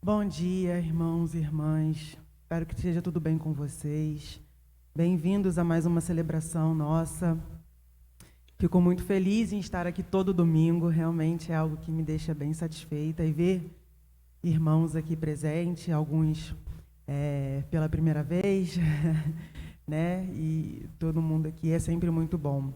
Bom dia, irmãos e irmãs. Espero que esteja tudo bem com vocês. Bem-vindos a mais uma celebração nossa. Fico muito feliz em estar aqui todo domingo. Realmente é algo que me deixa bem satisfeita. E ver irmãos aqui presentes, alguns pela primeira vez, né? E todo mundo aqui é sempre muito bom.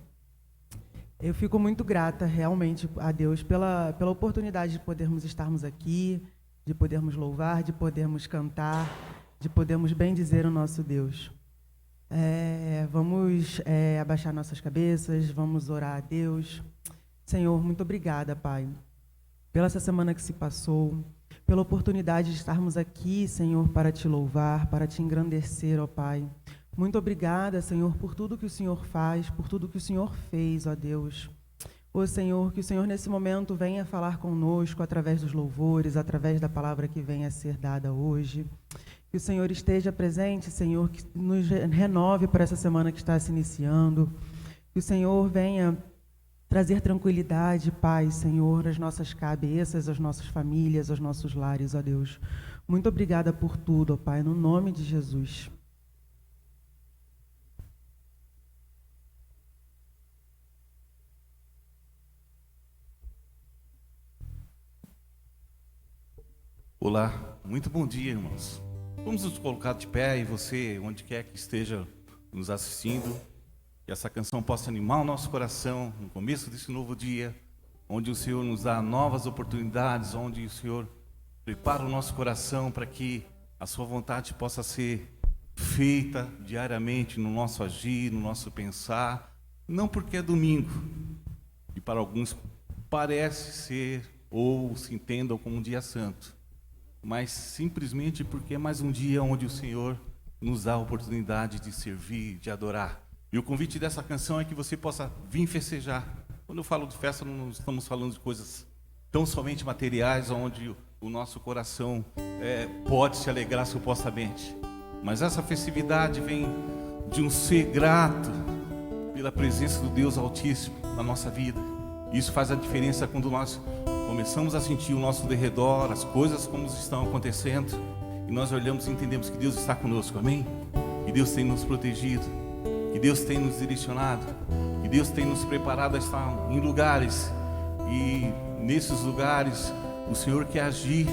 Eu fico muito grata realmente a Deus pela oportunidade de podermos estarmos aqui, de podermos louvar, de podermos cantar, de podermos bendizer o nosso Deus. Vamos abaixar nossas cabeças, vamos orar a Deus. Senhor, muito obrigada, Pai, pela essa semana que se passou, pela oportunidade de estarmos aqui, Senhor, para Te louvar, para Te engrandecer, ó Pai. Muito obrigada, Senhor, por tudo que o Senhor faz, por tudo que o Senhor fez, ó Deus. Ô Senhor, que o Senhor nesse momento venha falar conosco através dos louvores, através da palavra que venha a ser dada hoje. Que o Senhor esteja presente, Senhor, que nos renove para essa semana que está se iniciando. Que o Senhor venha trazer tranquilidade, paz, Senhor, às nossas cabeças, às nossas famílias, aos nossos lares, ó Deus. Muito obrigada por tudo, ó Pai, no nome de Jesus. Olá, muito bom dia, irmãos. Vamos nos colocar de pé e você, onde quer que esteja nos assistindo, que essa canção possa animar o nosso coração no começo desse novo dia, onde o Senhor nos dá novas oportunidades, onde o Senhor prepara o nosso coração para que a sua vontade possa ser feita diariamente no nosso agir, no nosso pensar, não porque é domingo, e para alguns parece ser ou se entendam como um dia santo, mas simplesmente porque é mais um dia onde o Senhor nos dá a oportunidade de servir, de adorar. E o convite dessa canção é que você possa vir festejar. Quando eu falo de festa, não estamos falando de coisas tão somente materiais, onde o nosso coração pode se alegrar supostamente. Mas essa festividade vem de um ser grato pela presença do Deus Altíssimo na nossa vida. Isso faz a diferença quando nós começamos a sentir o nosso derredor, as coisas como estão acontecendo, e nós olhamos e entendemos que Deus está conosco, amém? Que Deus tem nos protegido, que Deus tem nos direcionado, que Deus tem nos preparado a estar em lugares, e nesses lugares o Senhor quer agir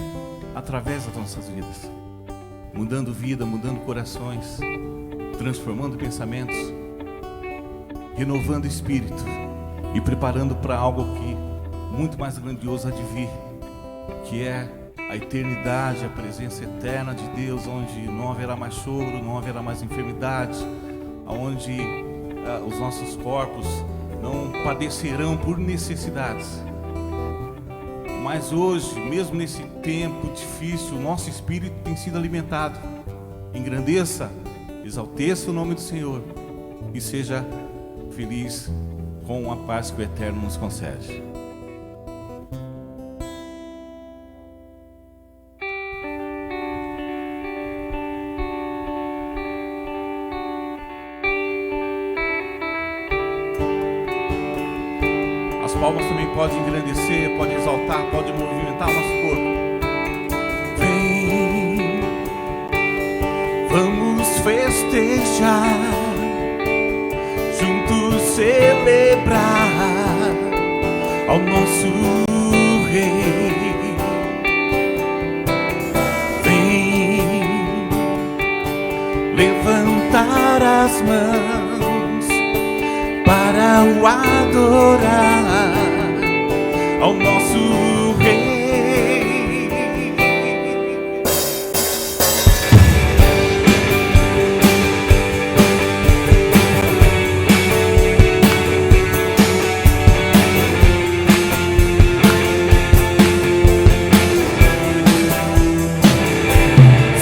através das nossas vidas, mudando vida, mudando corações, transformando pensamentos, renovando o espírito e preparando para algo que muito mais grandioso há de vir, que é a eternidade, a presença eterna de Deus, onde não haverá mais choro, não haverá mais enfermidade, onde os nossos corpos não padecerão por necessidades. Mas hoje, mesmo nesse tempo difícil, o nosso espírito tem sido alimentado. Engrandeça, exalteça o nome do Senhor e seja feliz com a paz que o Eterno nos concede. As palmas também podem engrandecer, podem exaltar, podem movimentar o nosso corpo. Vem, vamos festejar, juntos celebrar ao nosso Rei. Vem levantar as mãos para o adorar ao nosso Rei.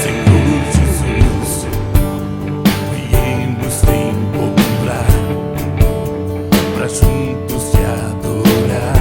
Senhor Jesus, viemos te encontrar pra juntos te adorar.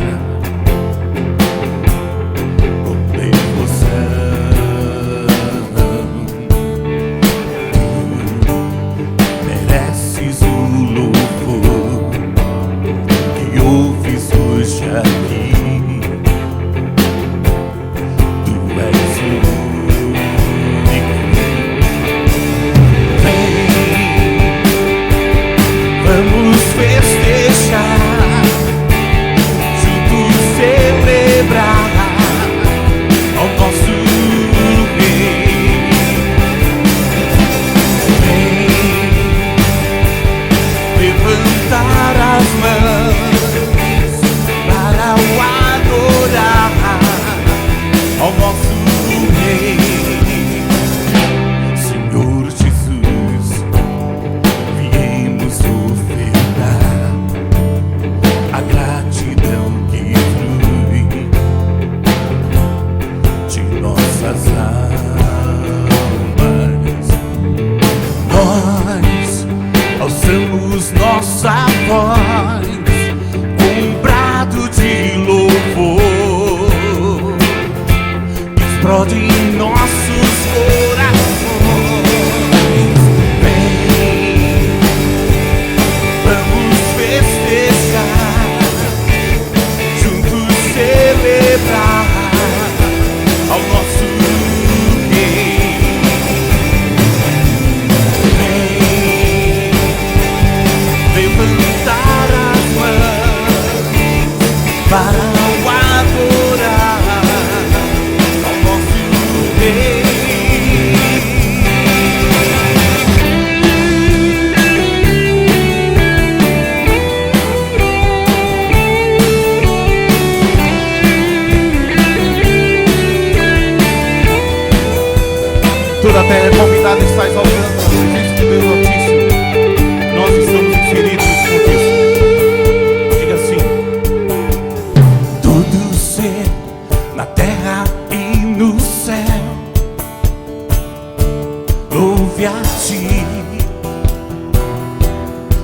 da terra é convidado a estar exaltando a presença de Deus Altíssimo. Nós estamos inseridos nesse contexto. Diga assim: todo ser na terra e no céu louve a ti,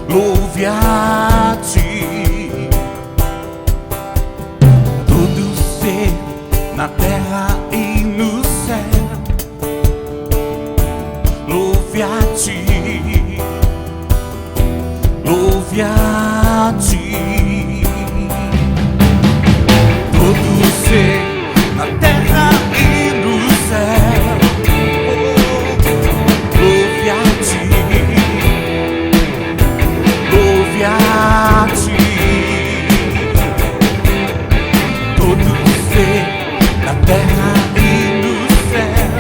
louve a ti. Todo ser na terra e no céu louve a ti, louve a ti. Todo ser na terra e no céu louve a ti, louve a ti. Todo ser na terra e no céu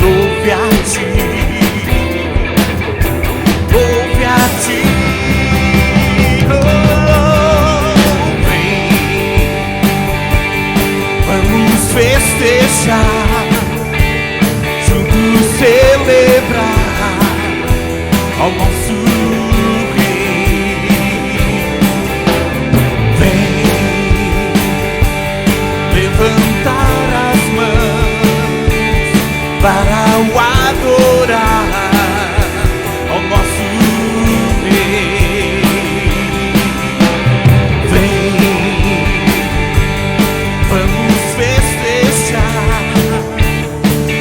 louve a ti, louve a ti. Oh, vem, vamos festejar, juntos celebrar ao nosso Rei. Vem levantar as mãos para o adorar ao nosso Rei. Vem, vamos festejar,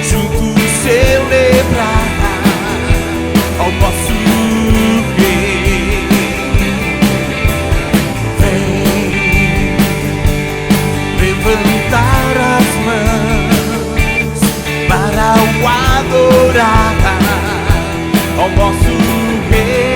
juntos celebrar ao nosso Rei. Vem levantar as mãos para o adorar ao nosso Rei.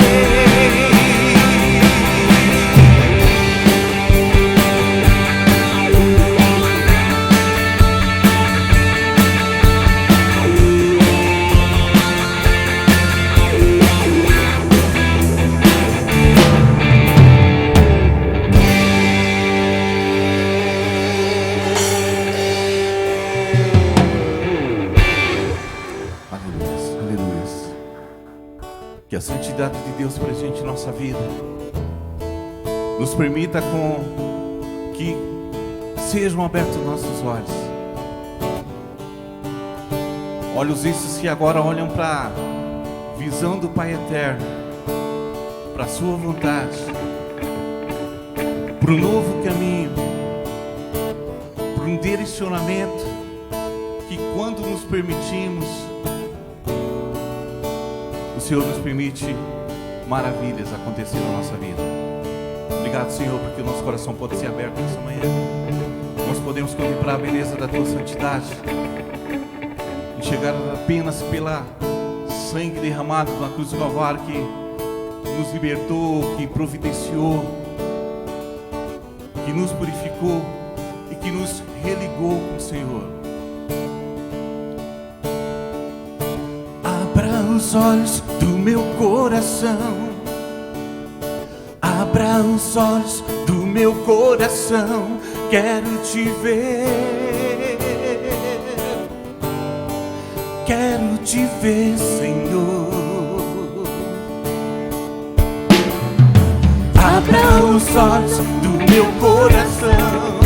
Aleluia, aleluia. Que a santidade de Deus presente em nossa vida nos permita que sejam abertos nossos olhos. Olhos esses que agora olham para a visão do Pai Eterno, para a sua vontade, para um novo caminho, para um direcionamento que, quando nos permitimos, o Senhor nos permite maravilhas acontecer na nossa vida. Obrigado, Senhor, porque o nosso coração pode ser aberto nessa manhã. Nós podemos contemplar a beleza da Tua santidade, enxergar apenas pela sangue derramado na cruz do Calvário, que nos libertou, que providenciou, que nos purificou e que nos religou com o Senhor. Abra os olhos do meu coração, abra os olhos do meu coração, quero te ver, quero te ver, Senhor. Abra os olhos do meu coração,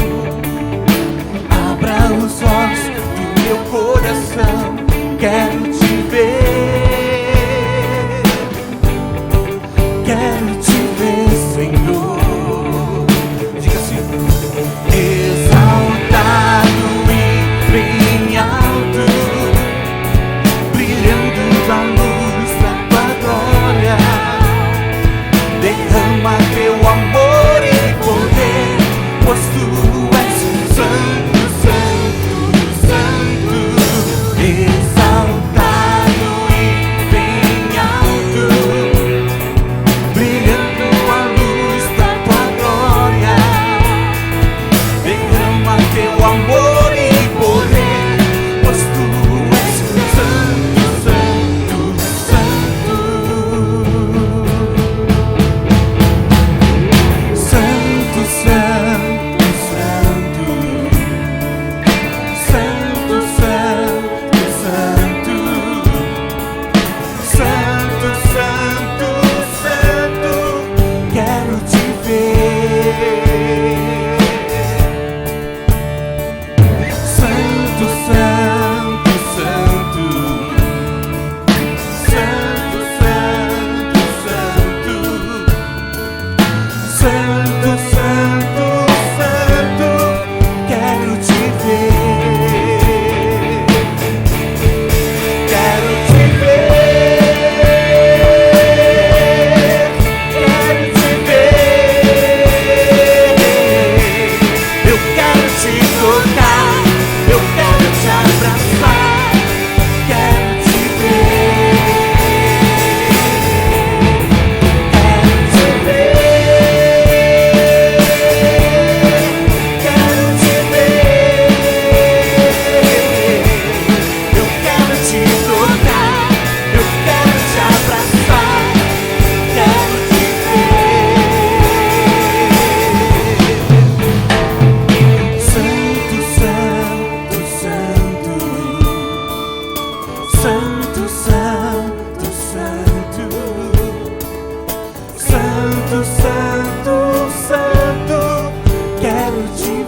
abra os olhos do meu coração, quero te ver, quero te ver, Senhor. Diga assim: exaltado e bem alto, brilhando a luz da tua glória, derrama teu amor e poder, pois tu és santo, santo, santo. Exaltado e bem alto, brilhando a luz da tua glória,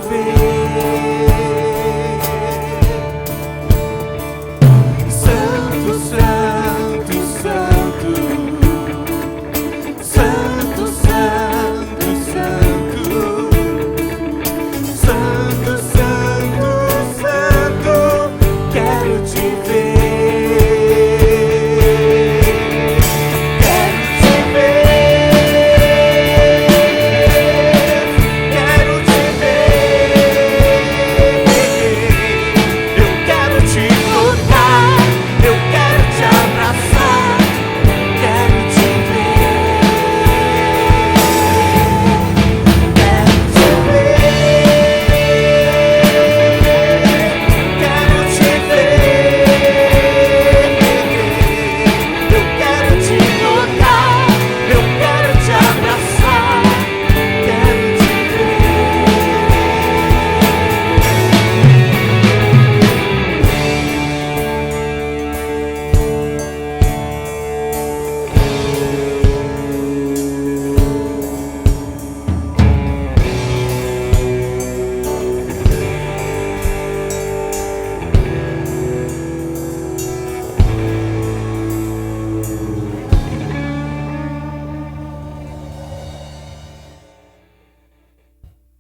ver. Santo, santo, santo, santo, santo, santo, santo, santo, santo, quero te ver.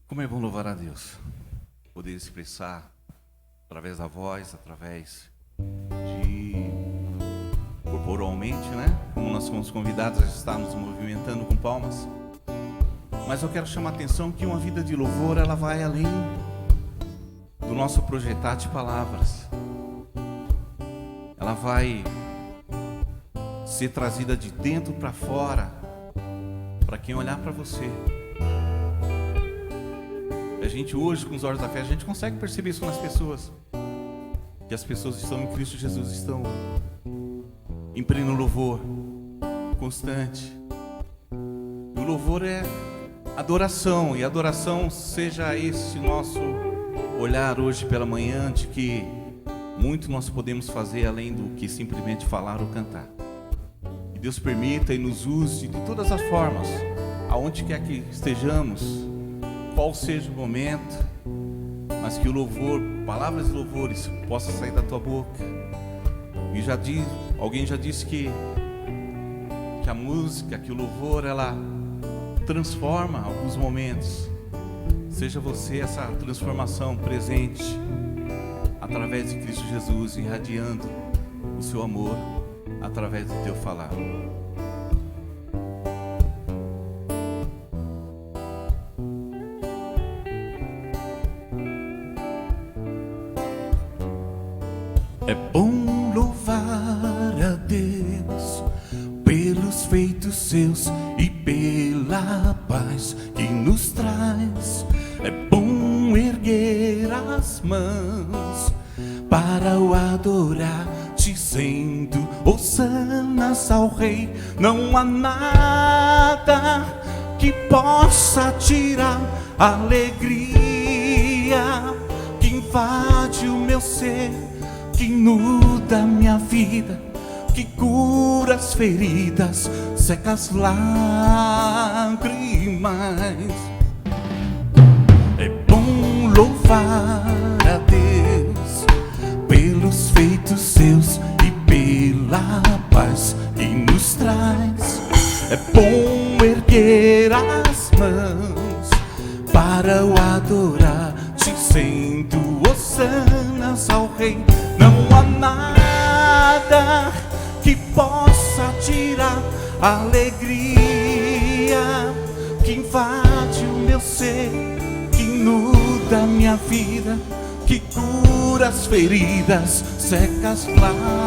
Como é bom louvar a Deus, poder expressar através da voz, através de corporalmente, né? Como nós fomos convidados a estar nos movimentando com palmas. Mas eu quero chamar a atenção que uma vida de louvor, ela vai além do nosso projetar de palavras. Ela vai ser trazida de dentro para fora, para quem olhar para você. A gente hoje, com os olhos da fé, a gente consegue perceber isso nas pessoas. Que as pessoas que estão em Cristo Jesus estão em pleno louvor, constante. E o louvor é adoração, e adoração seja esse nosso olhar hoje pela manhã, de que muito nós podemos fazer além do que simplesmente falar ou cantar. Que Deus permita e nos use de todas as formas, aonde quer que estejamos, qual seja o momento, mas que o louvor, palavras e louvores possa sair da tua boca. E alguém já disse que a música, que o louvor, ela transforma alguns momentos. Seja você essa transformação presente através de Cristo Jesus, irradiando o seu amor através do teu falar. É bom louvar a Deus pelos feitos seus e pela paz que nos traz. É bom erguer as mãos para o adorar, dizendo hossanas ao Rei. Não há nada que possa tirar a alegria que invade o meu ser, que inunda minha vida, que cura as feridas, seca as lágrimas. É bom louvar a Deus pelos feitos seus e pela paz que nos traz. É bom erguer as mãos para o adorar, dizendo hossanas ao Rei. Não há nada que possa tirar a alegria que invade o meu ser, que inunda a minha vida, que cura as feridas, seca as lágrimas.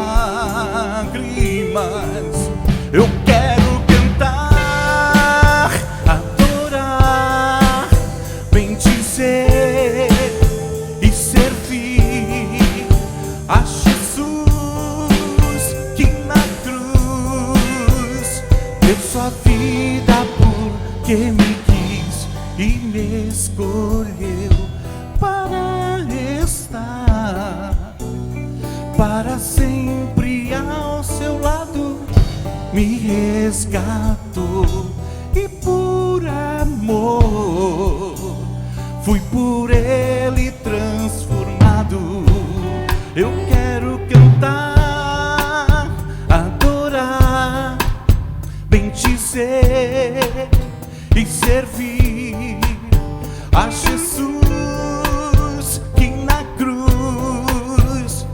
Eu quero cantar, adorar, bendizer e servir a Jesus, que na cruz deu sua vida porque me quis e me escolheu para estar para sempre ao seu lado. Me resgatou e por amor fui por Ele transformado. Eu quero cantar, adorar, bendizer e servir a Jesus que na cruz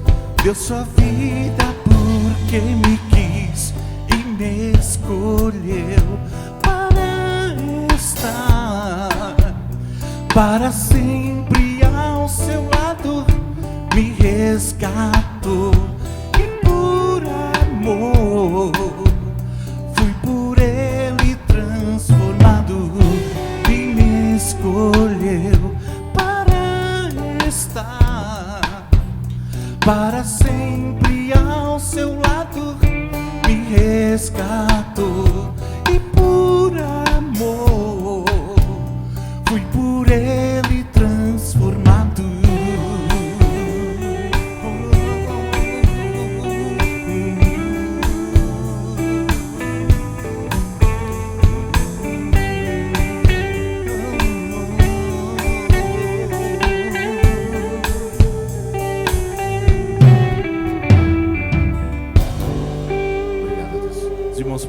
deu sua vida porque me quis e me escolheu para estar para sempre ao seu lado. Me resgatou e por amor fui por Ele transformado e me escolheu para estar para sempre ao seu lado. Me resgatou e por amor fui por Ele transformado.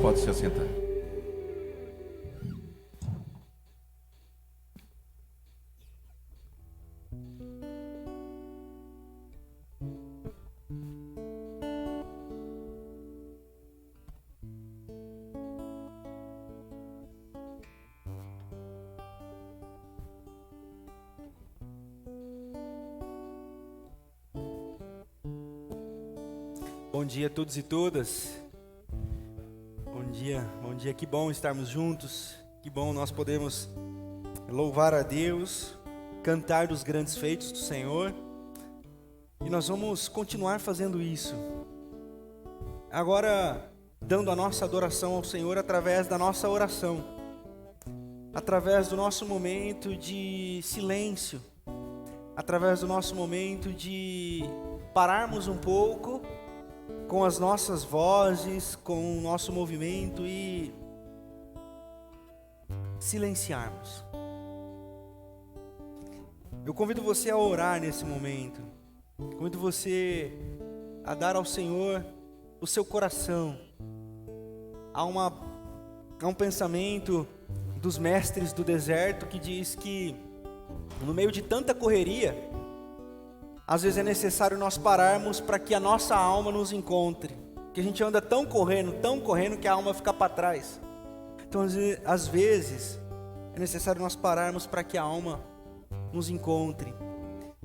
Pode se assentar. Bom dia a todos e todas. Bom dia, que bom estarmos juntos, que bom nós podemos louvar a Deus, cantar dos grandes feitos do Senhor, e nós vamos continuar fazendo isso, agora dando a nossa adoração ao Senhor através da nossa oração, através do nosso momento de silêncio, através do nosso momento de pararmos um pouco com as nossas vozes, com o nosso movimento e silenciarmos. Eu convido você a orar nesse momento. Convido você a dar ao Senhor o seu coração. Há um pensamento dos mestres do deserto que diz que no meio de tanta correria, às vezes é necessário nós pararmos para que a nossa alma nos encontre. Que a gente anda tão correndo que a alma fica para trás. Então às vezes é necessário nós pararmos para que a alma nos encontre.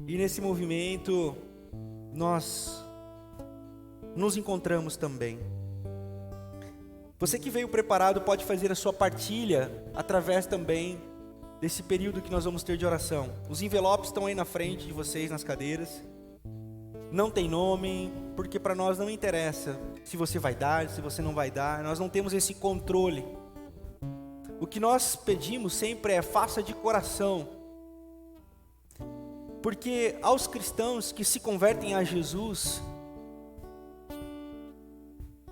E nesse movimento nós nos encontramos também. Você que veio preparado pode fazer a sua partilha através também desse período que nós vamos ter de oração. Os envelopes estão aí na frente de vocês, nas cadeiras. Não tem nome, porque para nós não interessa se você vai dar, se você não vai dar. Nós não temos esse controle. O que nós pedimos sempre é faça de coração. Porque aos cristãos que se convertem a Jesus,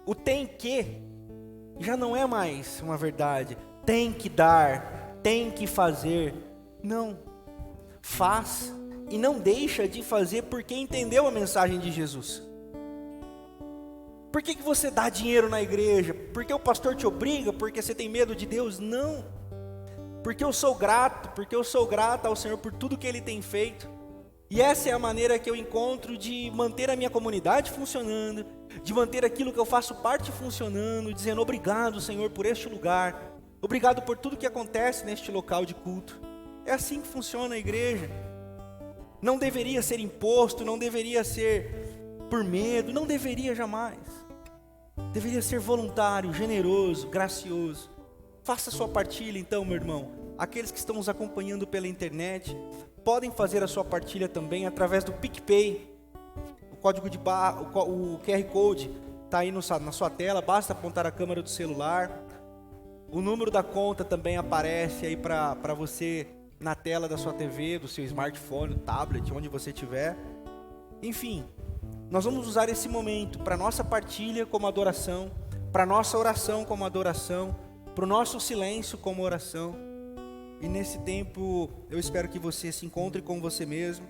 o tem que já não é mais uma verdade. Tem que dar, tem que fazer. Não, faz e não deixa de fazer porque entendeu a mensagem de Jesus. Por que você dá dinheiro na igreja? Porque o pastor te obriga? Porque você tem medo de Deus? Não, porque eu sou grato, porque eu sou grata ao Senhor por tudo que Ele tem feito. E essa é a maneira que eu encontro de manter a minha comunidade funcionando, de manter aquilo que eu faço parte funcionando, dizendo obrigado, Senhor, por este lugar, obrigado por tudo que acontece neste local de culto. É assim que funciona a igreja. Não deveria ser imposto, não deveria ser por medo, não deveria jamais. Deveria ser voluntário, generoso, gracioso. Faça a sua partilha então, meu irmão. Aqueles que estão nos acompanhando pela internet, podem fazer a sua partilha também através do PicPay. O código de barra, o QR Code está aí na sua tela, basta apontar a câmera do celular. O número da conta também aparece aí para você na tela da sua TV, do seu smartphone, tablet, onde você estiver. Enfim, nós vamos usar esse momento para nossa partilha como adoração, para nossa oração como adoração, para o nosso silêncio como oração. E nesse tempo, eu espero que você se encontre com você mesmo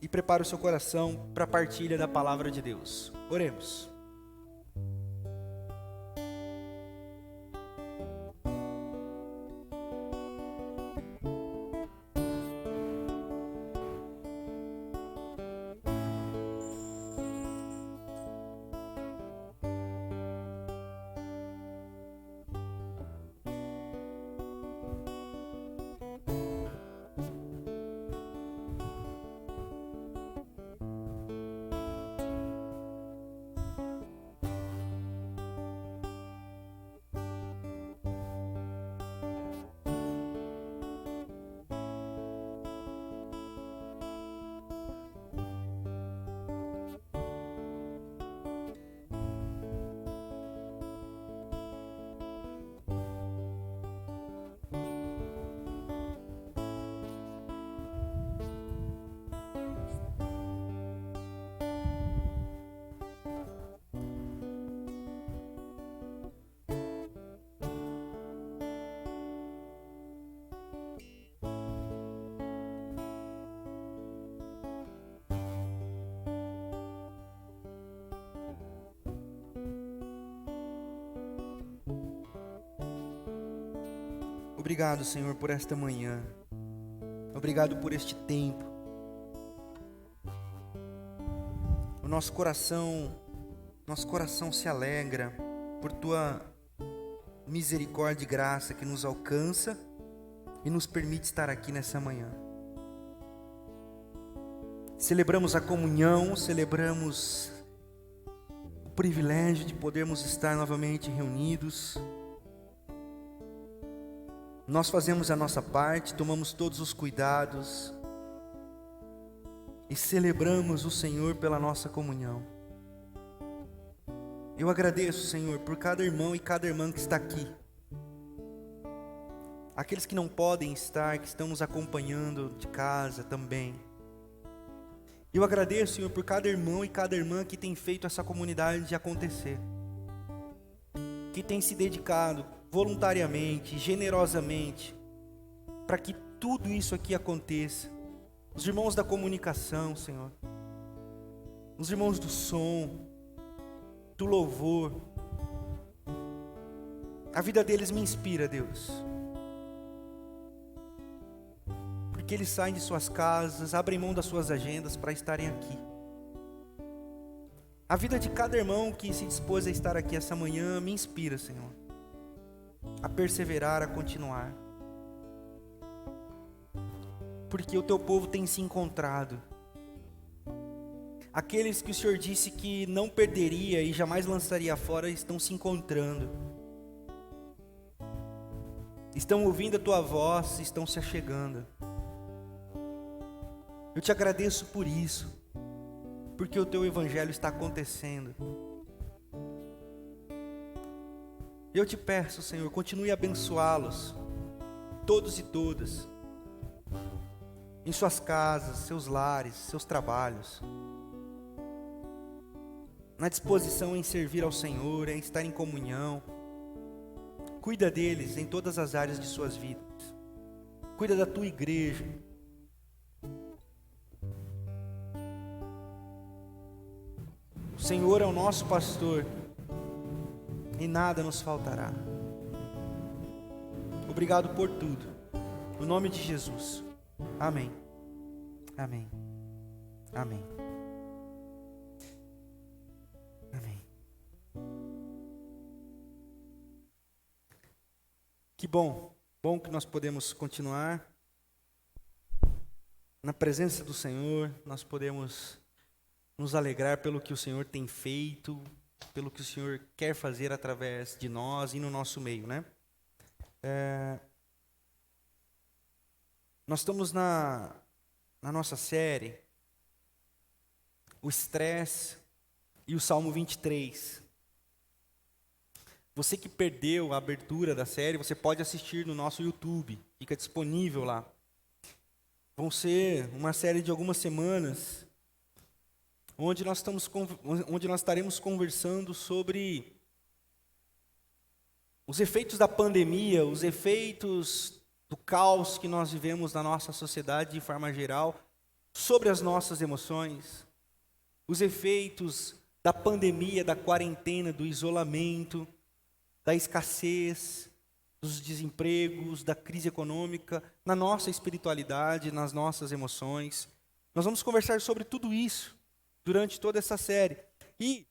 e prepare o seu coração para a partilha da palavra de Deus. Oremos. Obrigado, Senhor, por esta manhã. Obrigado por este tempo. O nosso coração se alegra por Tua misericórdia e graça que nos alcança e nos permite estar aqui nessa manhã. Celebramos a comunhão, celebramos o privilégio de podermos estar novamente reunidos. Nós fazemos a nossa parte, tomamos todos os cuidados e celebramos o Senhor pela nossa comunhão. Eu agradeço, Senhor, por cada irmão e cada irmã que está aqui. Aqueles que não podem estar, que estão nos acompanhando de casa também. Eu agradeço, Senhor, por cada irmão e cada irmã que tem feito essa comunidade acontecer, que tem se dedicado voluntariamente, generosamente, para que tudo isso aqui aconteça. Os irmãos da comunicação, Senhor, os irmãos do som, do louvor, a vida deles me inspira, Deus, porque eles saem de suas casas, abrem mão das suas agendas para estarem aqui. A vida de cada irmão que se dispôs a estar aqui essa manhã me inspira, Senhor, a perseverar, a continuar, porque o Teu povo tem se encontrado. Aqueles que o Senhor disse que não perderia e jamais lançaria fora estão se encontrando, estão ouvindo a Tua voz, estão se achegando. Eu Te agradeço por isso, porque o Teu Evangelho está acontecendo. Eu Te peço, Senhor, continue a abençoá-los, todos e todas, em suas casas, seus lares, seus trabalhos, na disposição em servir ao Senhor, em estar em comunhão. Cuida deles em todas as áreas de suas vidas. Cuida da Tua igreja. O Senhor é o nosso pastor e nada nos faltará. Obrigado por tudo. No nome de Jesus. Amém. Amém. Amém. Amém. Que bom que nós podemos continuar na presença do Senhor, nós podemos nos alegrar pelo que o Senhor tem feito, pelo que o Senhor quer fazer através de nós e no nosso meio, né? Nós estamos na nossa série, o estresse e o Salmo 23. Você que perdeu a abertura da série, você pode assistir no nosso YouTube, fica disponível lá. Vão ser uma série de algumas semanas, onde nós estaremos conversando sobre os efeitos da pandemia, os efeitos do caos que nós vivemos na nossa sociedade de forma geral, sobre as nossas emoções, os efeitos da pandemia, da quarentena, do isolamento, da escassez, dos desempregos, da crise econômica, na nossa espiritualidade, nas nossas emoções. Nós vamos conversar sobre tudo isso durante toda essa série. E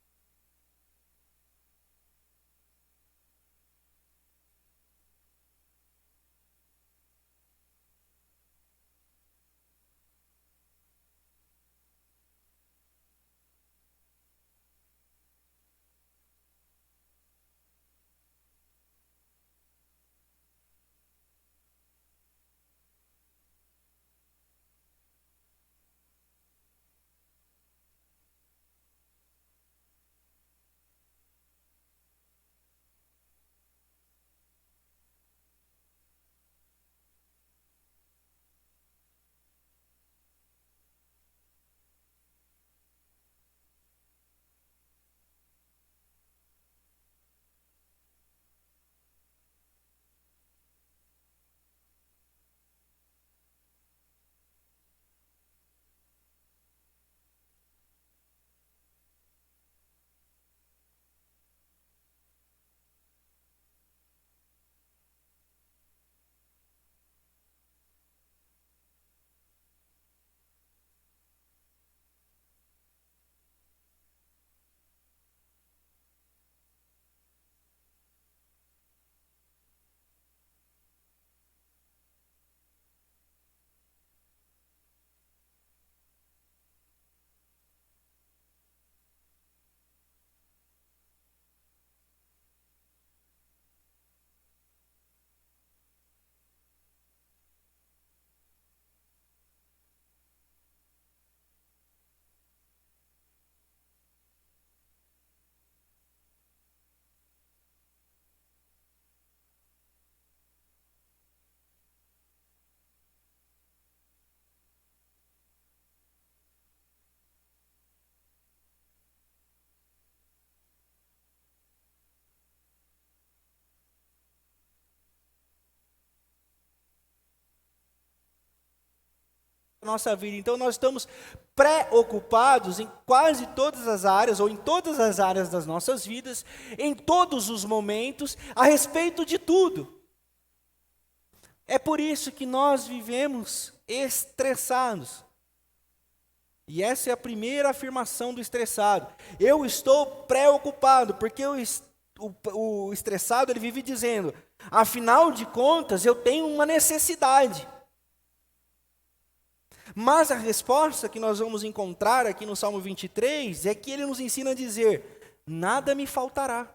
nossa vida. Então nós estamos preocupados em quase todas as áreas, ou em todas as áreas das nossas vidas, em todos os momentos, a respeito de tudo. É por isso que nós vivemos estressados. E essa é a primeira afirmação do estressado. Eu estou preocupado, porque o estressado ele vive dizendo, afinal de contas eu tenho uma necessidade. Mas a resposta que nós vamos encontrar aqui no Salmo 23 é que ele nos ensina a dizer, nada me faltará.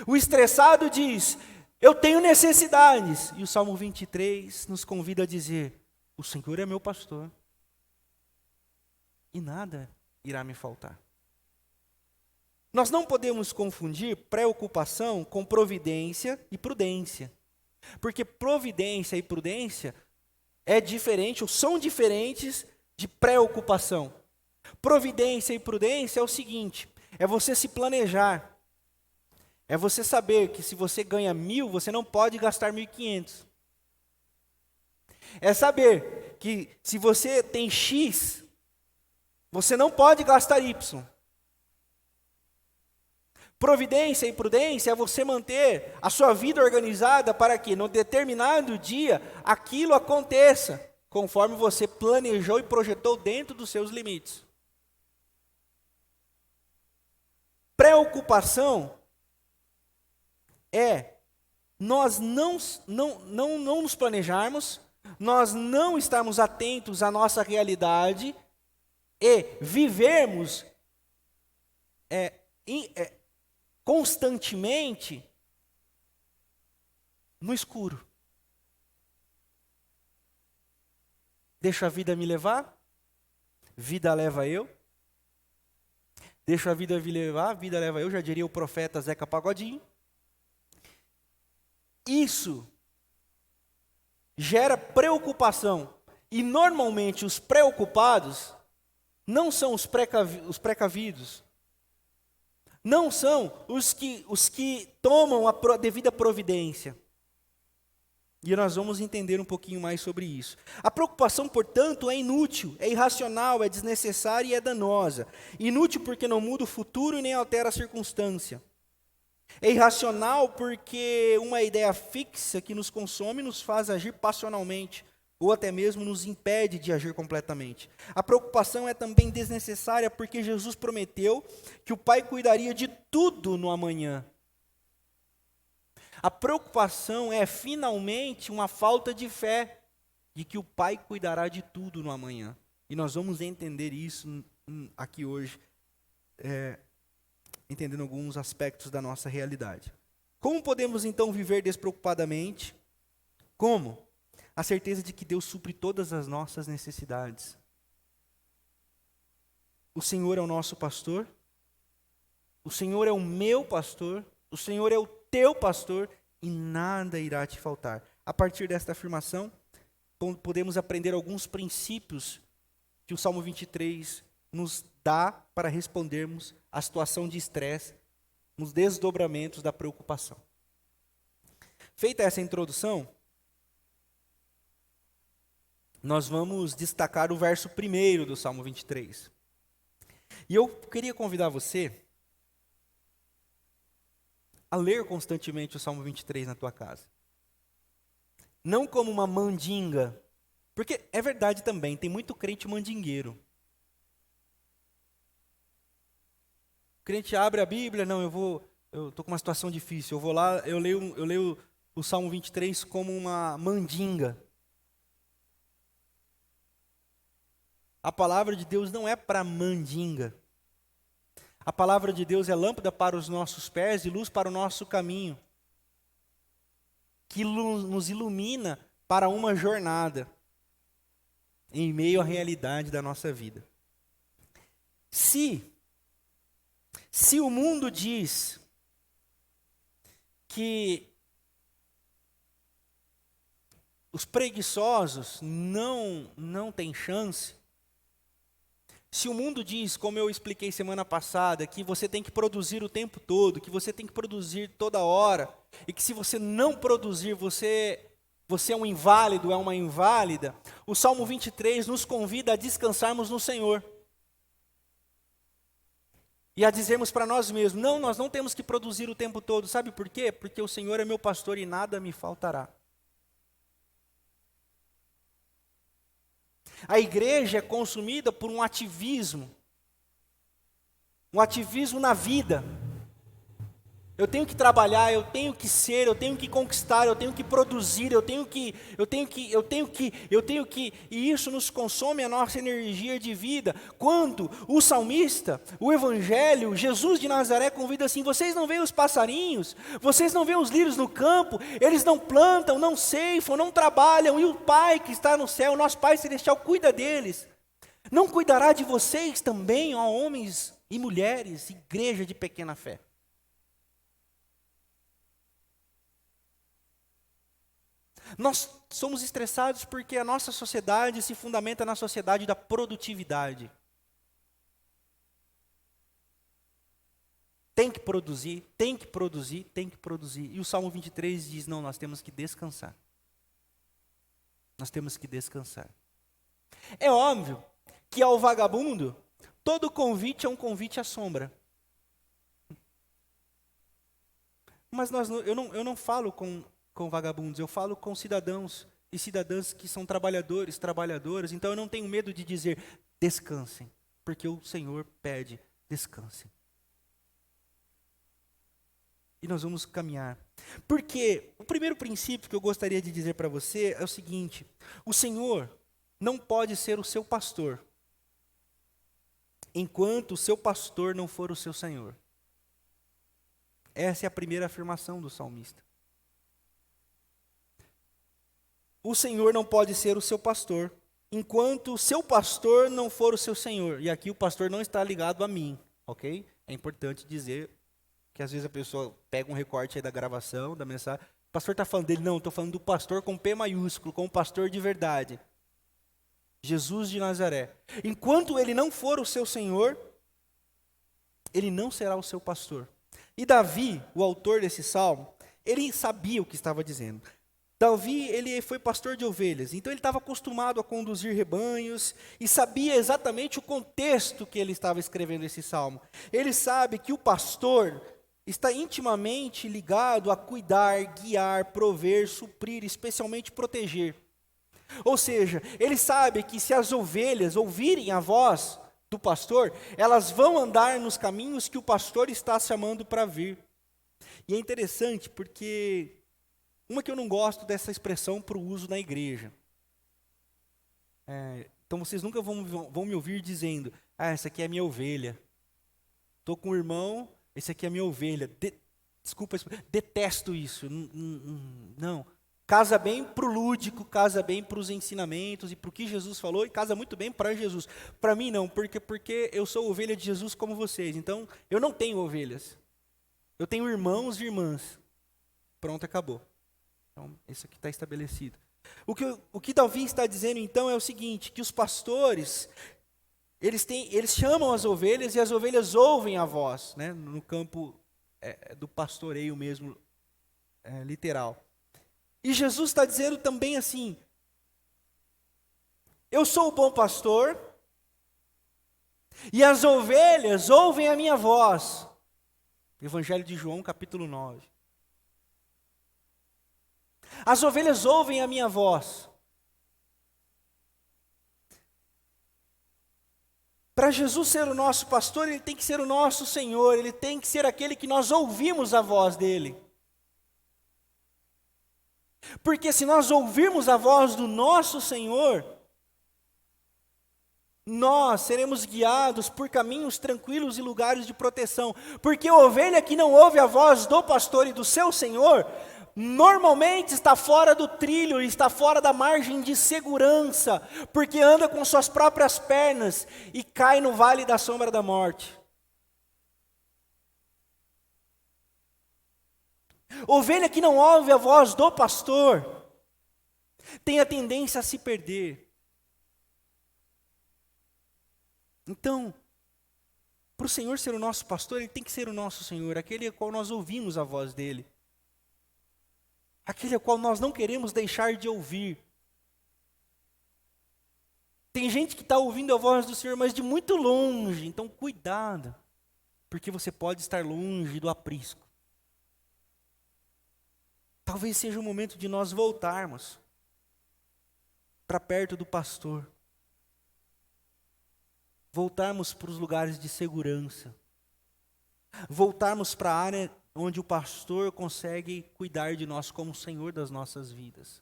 O estressado diz, eu tenho necessidades. E o Salmo 23 nos convida a dizer, o Senhor é meu pastor. E nada irá me faltar. Nós não podemos confundir preocupação com providência e prudência. Porque providência e prudência é diferente, ou são diferentes de preocupação. Providência e prudência é o seguinte, é você se planejar. É você saber que se você ganha 1.000, você não pode gastar 1.500. É saber que se você tem X, você não pode gastar Y. Providência e prudência é você manter a sua vida organizada para que, no determinado dia, aquilo aconteça, conforme você planejou e projetou dentro dos seus limites. Preocupação é nós não nos planejarmos, nós não estarmos atentos à nossa realidade e vivermos constantemente no escuro. Deixa a vida me levar, vida leva eu. Deixa a vida me levar, vida leva eu, já diria o profeta Zeca Pagodinho. Isso gera preocupação. E normalmente os preocupados não são os precavidos. Não são os que tomam a devida providência. E nós vamos entender um pouquinho mais sobre isso. A preocupação, portanto, é inútil, é irracional, é desnecessária e é danosa. Inútil porque não muda o futuro e nem altera a circunstância. É irracional porque uma ideia fixa que nos consome nos faz agir passionalmente, ou até mesmo nos impede de agir completamente. A preocupação é também desnecessária porque Jesus prometeu que o Pai cuidaria de tudo no amanhã. A preocupação é finalmente uma falta de fé de que o Pai cuidará de tudo no amanhã. E nós vamos entender isso aqui hoje, entendendo alguns aspectos da nossa realidade. Como podemos então viver despreocupadamente? Como? A certeza de que Deus supre todas as nossas necessidades. O Senhor é o nosso pastor, o Senhor é o meu pastor, o Senhor é o teu pastor e nada irá te faltar. A partir desta afirmação, podemos aprender alguns princípios que o Salmo 23 nos dá para respondermos à situação de estresse, nos desdobramentos da preocupação. Feita essa introdução, nós vamos destacar o verso 1 do Salmo 23. E eu queria convidar você a ler constantemente o Salmo 23 na tua casa. Não como uma mandinga, porque é verdade também, tem muito crente mandingueiro. O crente abre a Bíblia, não, eu estou com uma situação difícil, eu vou lá, eu leio o Salmo 23 como uma mandinga. A palavra de Deus não é para mandinga. A palavra de Deus é lâmpada para os nossos pés e luz para o nosso caminho, que nos ilumina para uma jornada em meio à realidade da nossa vida. Se o mundo diz que os preguiçosos não têm chance, se o mundo diz, como eu expliquei semana passada, que você tem que produzir o tempo todo, que você tem que produzir toda hora, e que se você não produzir, você é um inválido, é uma inválida, o Salmo 23 nos convida a descansarmos no Senhor. E a dizermos para nós mesmos, não, nós não temos que produzir o tempo todo, sabe por quê? Porque o Senhor é meu pastor e nada me faltará. A igreja é consumida por um ativismo na vida. Eu tenho que trabalhar, eu tenho que ser, eu tenho que conquistar, eu tenho que produzir, eu tenho que, e isso nos consome a nossa energia de vida. Quando o salmista, o evangelho, Jesus de Nazaré convida assim, vocês não veem os passarinhos, vocês não veem os lírios no campo, eles não plantam, não ceifam, não trabalham, e o Pai que está no céu, o nosso Pai Celestial cuida deles. Não cuidará de vocês também, ó homens e mulheres, igreja de pequena fé? Nós somos estressados porque a nossa sociedade se fundamenta na sociedade da produtividade. Tem que produzir, tem que produzir, tem que produzir. E o Salmo 23 diz, não, nós temos que descansar. Nós temos que descansar. É óbvio que ao vagabundo, todo convite é um convite à sombra. Mas eu não falo com vagabundos, eu falo com cidadãos e cidadãs que são trabalhadores, trabalhadoras, então eu não tenho medo de dizer, descansem, porque o Senhor pede, descansem. E nós vamos caminhar. Porque o primeiro princípio que eu gostaria de dizer para você é o seguinte, o Senhor não pode ser o seu pastor, enquanto o seu pastor não for o seu Senhor. Essa é a primeira afirmação do salmista. O Senhor não pode ser o seu pastor, enquanto o seu pastor não for o seu Senhor. E aqui o pastor não está ligado a mim, ok? É importante dizer que às vezes a pessoa pega um recorte aí da gravação, da mensagem, o pastor está falando dele, não, estou falando do pastor com P maiúsculo, com o pastor de verdade. Jesus de Nazaré. Enquanto ele não for o seu Senhor, ele não será o seu pastor. E Davi, o autor desse salmo, ele sabia o que estava dizendo. Davi, ele foi pastor de ovelhas, então ele estava acostumado a conduzir rebanhos e sabia exatamente o contexto que ele estava escrevendo esse salmo. Ele sabe que o pastor está intimamente ligado a cuidar, guiar, prover, suprir, especialmente proteger. Ou seja, ele sabe que se as ovelhas ouvirem a voz do pastor, elas vão andar nos caminhos que o pastor está chamando para vir. E é interessante porque uma que eu não gosto dessa expressão para o uso na igreja. Então vocês nunca vão me ouvir dizendo, essa aqui é a minha ovelha. Estou com um irmão, esse aqui é a minha ovelha. Desculpa, detesto isso. Não. Casa bem para o lúdico, casa bem para os ensinamentos e para o que Jesus falou, e casa muito bem para Jesus. Para mim não, porque eu sou ovelha de Jesus como vocês. Então, eu não tenho ovelhas. Eu tenho irmãos e irmãs. Pronto, acabou. Então, isso aqui está estabelecido. O que Davi está dizendo, então, é o seguinte, que os pastores, eles chamam as ovelhas e as ovelhas ouvem a voz, né, no campo do pastoreio mesmo, literal. E Jesus está dizendo também assim, eu sou o bom pastor, e as ovelhas ouvem a minha voz. Evangelho de João, capítulo 9. As ovelhas ouvem a minha voz. Para Jesus ser o nosso pastor, ele tem que ser o nosso Senhor, ele tem que ser aquele que nós ouvimos a voz dele. Porque se nós ouvirmos a voz do nosso Senhor, nós seremos guiados por caminhos tranquilos e lugares de proteção. Porque a ovelha que não ouve a voz do pastor e do seu Senhor, normalmente está fora do trilho, está fora da margem de segurança, porque anda com suas próprias pernas e cai no vale da sombra da morte. Ovelha que não ouve a voz do pastor tem a tendência a se perder. Então, para o Senhor ser o nosso pastor, ele tem que ser o nosso Senhor, aquele a qual nós ouvimos a voz dele, aquele a qual nós não queremos deixar de ouvir. Tem gente que está ouvindo a voz do Senhor, mas de muito longe, então cuidado, porque você pode estar longe do aprisco. Talvez seja o momento de nós voltarmos para perto do pastor. Voltarmos para os lugares de segurança. Voltarmos para a área onde o pastor consegue cuidar de nós como o Senhor das nossas vidas.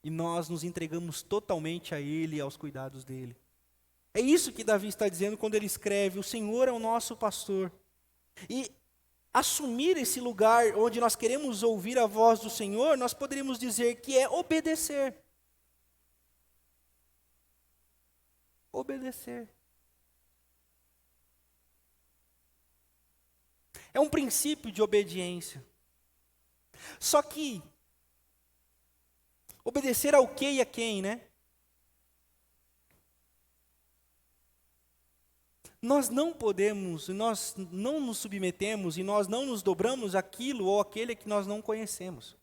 E nós nos entregamos totalmente a Ele e aos cuidados dEle. É isso que Davi está dizendo quando ele escreve, o Senhor é o nosso pastor. E assumir esse lugar onde nós queremos ouvir a voz do Senhor, nós poderíamos dizer que é obedecer. Obedecer. É um princípio de obediência. Só que, obedecer ao que e a quem, né? Nós não podemos, nós não nos submetemos e nós não nos dobramos àquilo ou àquele que nós não conhecemos.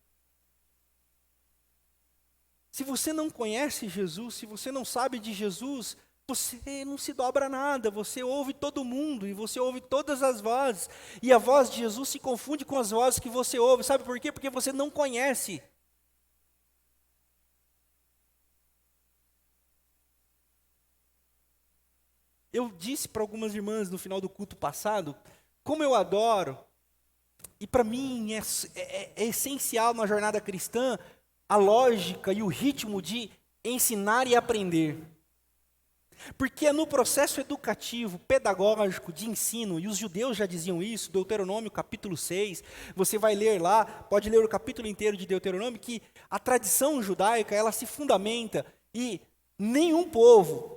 Se você não conhece Jesus, se você não sabe de Jesus, você não se dobra a nada, você ouve todo mundo e você ouve todas as vozes. E a voz de Jesus se confunde com as vozes que você ouve. Sabe por quê? Porque você não conhece. Eu disse para algumas irmãs no final do culto passado, como eu adoro, e para mim é essencial na jornada cristã, a lógica e o ritmo de ensinar e aprender. Porque é no processo educativo, pedagógico, de ensino, e os judeus já diziam isso, Deuteronômio capítulo 6, você vai ler lá, pode ler o capítulo inteiro de Deuteronômio, que a tradição judaica, ela se fundamenta, e nenhum povo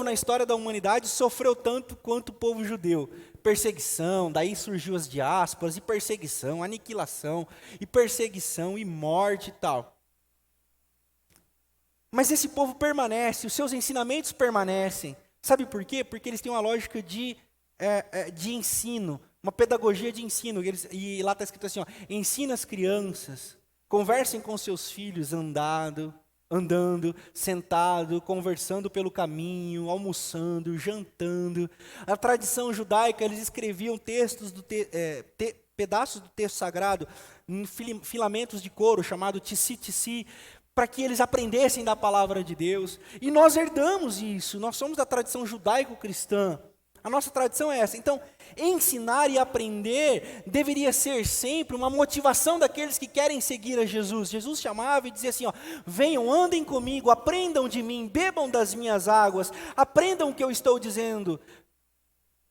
na história da humanidade sofreu tanto quanto o povo judeu. Perseguição, daí surgiu as diásporas, e perseguição, aniquilação, e morte e tal. Mas esse povo permanece, os seus ensinamentos permanecem. Sabe por quê? Porque eles têm uma lógica de ensino, uma pedagogia de ensino. E lá está escrito assim, ensina as crianças Conversem com seus filhos andando, sentado, conversando pelo caminho, almoçando, jantando. A tradição judaica, eles escreviam pedaços do texto sagrado em filamentos de couro, chamado tissi, para que eles aprendessem da palavra de Deus. E nós herdamos isso, nós somos da tradição judaico-cristã. A nossa tradição é essa. Então, ensinar e aprender deveria ser sempre uma motivação daqueles que querem seguir a Jesus. Jesus chamava e dizia assim, ó, venham, andem comigo, aprendam de mim, bebam das minhas águas, aprendam o que eu estou dizendo.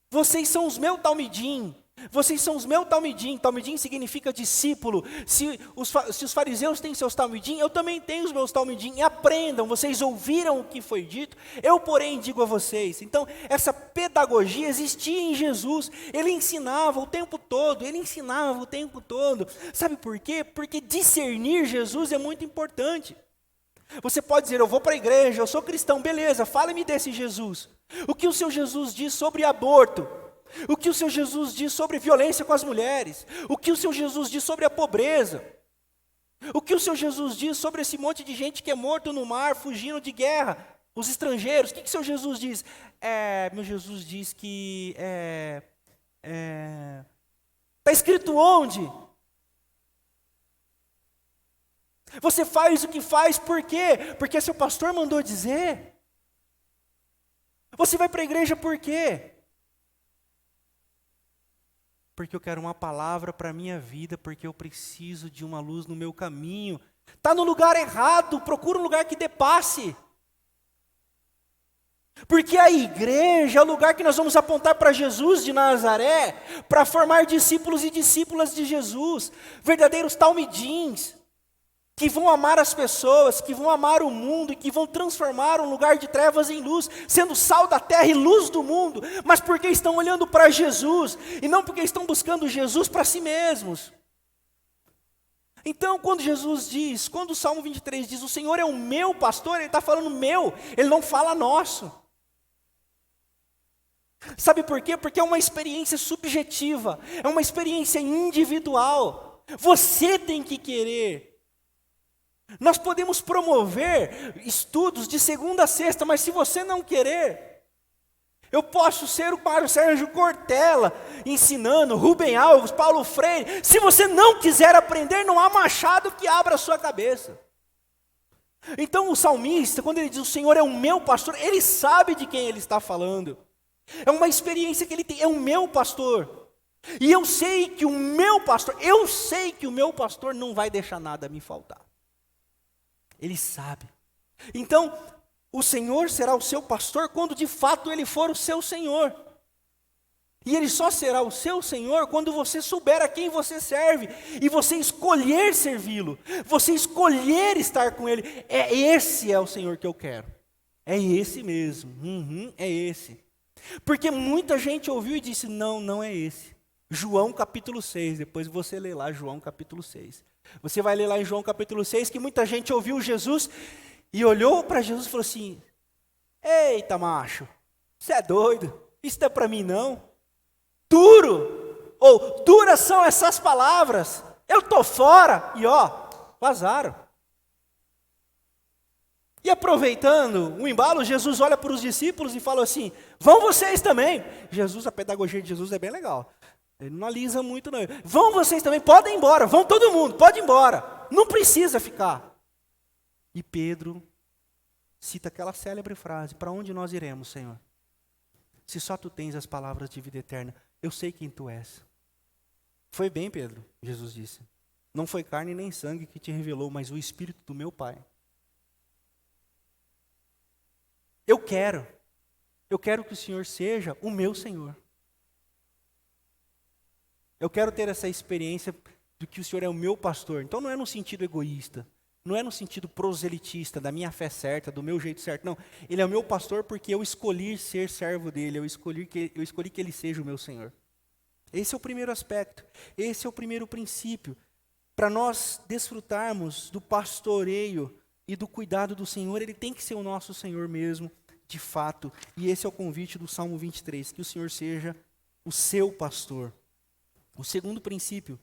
Vocês são os meus talmidim. Vocês são os meus talmidim. Talmidim significa discípulo. Se os fariseus têm seus talmidim, eu também tenho os meus talmidim. E aprendam, vocês ouviram o que foi dito, eu porém digo a vocês. Então, essa pedagogia existia em Jesus. Ele ensinava o tempo todo, Sabe por quê? Porque discernir Jesus é muito importante. Você pode dizer, eu vou para a igreja, eu sou cristão, beleza, fale-me desse Jesus. O que o seu Jesus diz sobre aborto? O que o seu Jesus diz sobre violência com as mulheres? O que o seu Jesus diz sobre a pobreza? O que o seu Jesus diz sobre esse monte de gente que é morto no mar, fugindo de guerra? Os estrangeiros, o que o seu Jesus diz? Meu Jesus diz que... Está escrito onde? Você faz o que faz, por quê? Porque seu pastor mandou dizer. Você vai para a igreja por quê? Porque eu quero uma palavra para a minha vida, porque eu preciso de uma luz no meu caminho. Está no lugar errado, procura um lugar que dê passe. Porque a igreja é o lugar que nós vamos apontar para Jesus de Nazaré, para formar discípulos e discípulas de Jesus, verdadeiros talmidins, que vão amar as pessoas, que vão amar o mundo e que vão transformar um lugar de trevas em luz, sendo sal da terra e luz do mundo, mas porque estão olhando para Jesus, e não porque estão buscando Jesus para si mesmos. Então, quando Jesus diz, quando o Salmo 23 diz, o Senhor é o meu pastor, Ele está falando meu, Ele não fala nosso. Sabe por quê? Porque é uma experiência subjetiva, é uma experiência individual. Você tem que querer. Nós podemos promover estudos de segunda a sexta, mas se você não querer, eu posso ser o Mário Sérgio Cortella, ensinando, Rubem Alves, Paulo Freire. Se você não quiser aprender, não há machado que abra a sua cabeça. Então o salmista, quando ele diz, o Senhor é o meu pastor, ele sabe de quem ele está falando. É uma experiência que ele tem, é o meu pastor. E eu sei que o meu pastor não vai deixar nada me faltar. Ele sabe. Então, o Senhor será o seu pastor quando de fato Ele for o seu Senhor. E Ele só será o seu Senhor quando você souber a quem você serve. E você escolher servi-lo. Você escolher estar com Ele. Esse é o Senhor que eu quero. É esse mesmo. É esse. Porque muita gente ouviu e disse, não é esse. João capítulo 6, depois você lê lá João capítulo 6. Você vai ler lá em João capítulo 6, que muita gente ouviu Jesus e olhou para Jesus e falou assim, eita macho, você é doido, isso não é para mim não. Duro, ou duras são essas palavras, eu estou fora, e vazaram. E aproveitando o embalo, Jesus olha para os discípulos e fala assim, vão vocês também. Jesus, a pedagogia de Jesus é bem legal. Ele não alisa muito não. Vão vocês também, podem ir embora, vão todo mundo, pode ir embora. Não precisa ficar. E Pedro cita aquela célebre frase, para onde nós iremos, Senhor? Se só Tu tens as palavras de vida eterna, eu sei quem Tu és. Foi bem, Pedro, Jesus disse. Não foi carne nem sangue que te revelou, mas o Espírito do meu Pai. Eu quero que o Senhor seja o meu Senhor. Eu quero ter essa experiência de que o Senhor é o meu pastor. Então não é no sentido egoísta, não é no sentido proselitista, da minha fé certa, do meu jeito certo. Não, Ele é o meu pastor porque eu escolhi ser servo dEle, eu escolhi que Ele seja o meu Senhor. Esse é o primeiro aspecto, esse é o primeiro princípio. Para nós desfrutarmos do pastoreio e do cuidado do Senhor, Ele tem que ser o nosso Senhor mesmo, de fato. E esse é o convite do Salmo 23, que o Senhor seja o seu pastor. O segundo princípio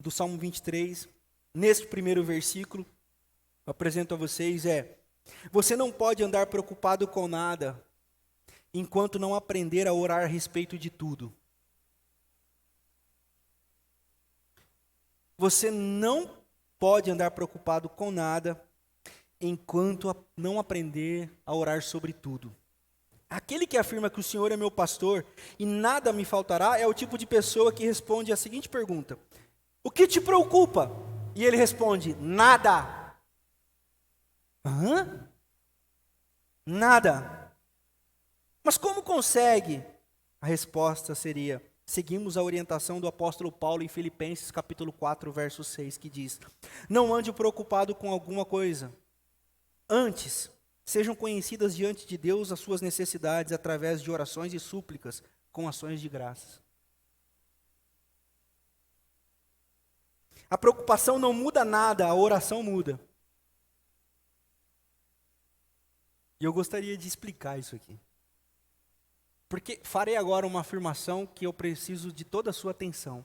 do Salmo 23, neste primeiro versículo, eu apresento a vocês você não pode andar preocupado com nada, enquanto não aprender a orar a respeito de tudo. Você não pode andar preocupado com nada, enquanto não aprender a orar sobre tudo. Aquele que afirma que o Senhor é meu pastor e nada me faltará é o tipo de pessoa que responde a seguinte pergunta: o que te preocupa? E ele responde: nada. Hã? Nada. Mas como consegue? A resposta seria: seguimos a orientação do apóstolo Paulo em Filipenses capítulo 4, verso 6, que diz: não ande preocupado com alguma coisa. Antes, sejam conhecidas diante de Deus as suas necessidades através de orações e súplicas com ações de graças. A preocupação não muda nada, a oração muda. E eu gostaria de explicar isso aqui. Porque farei agora uma afirmação que eu preciso de toda a sua atenção,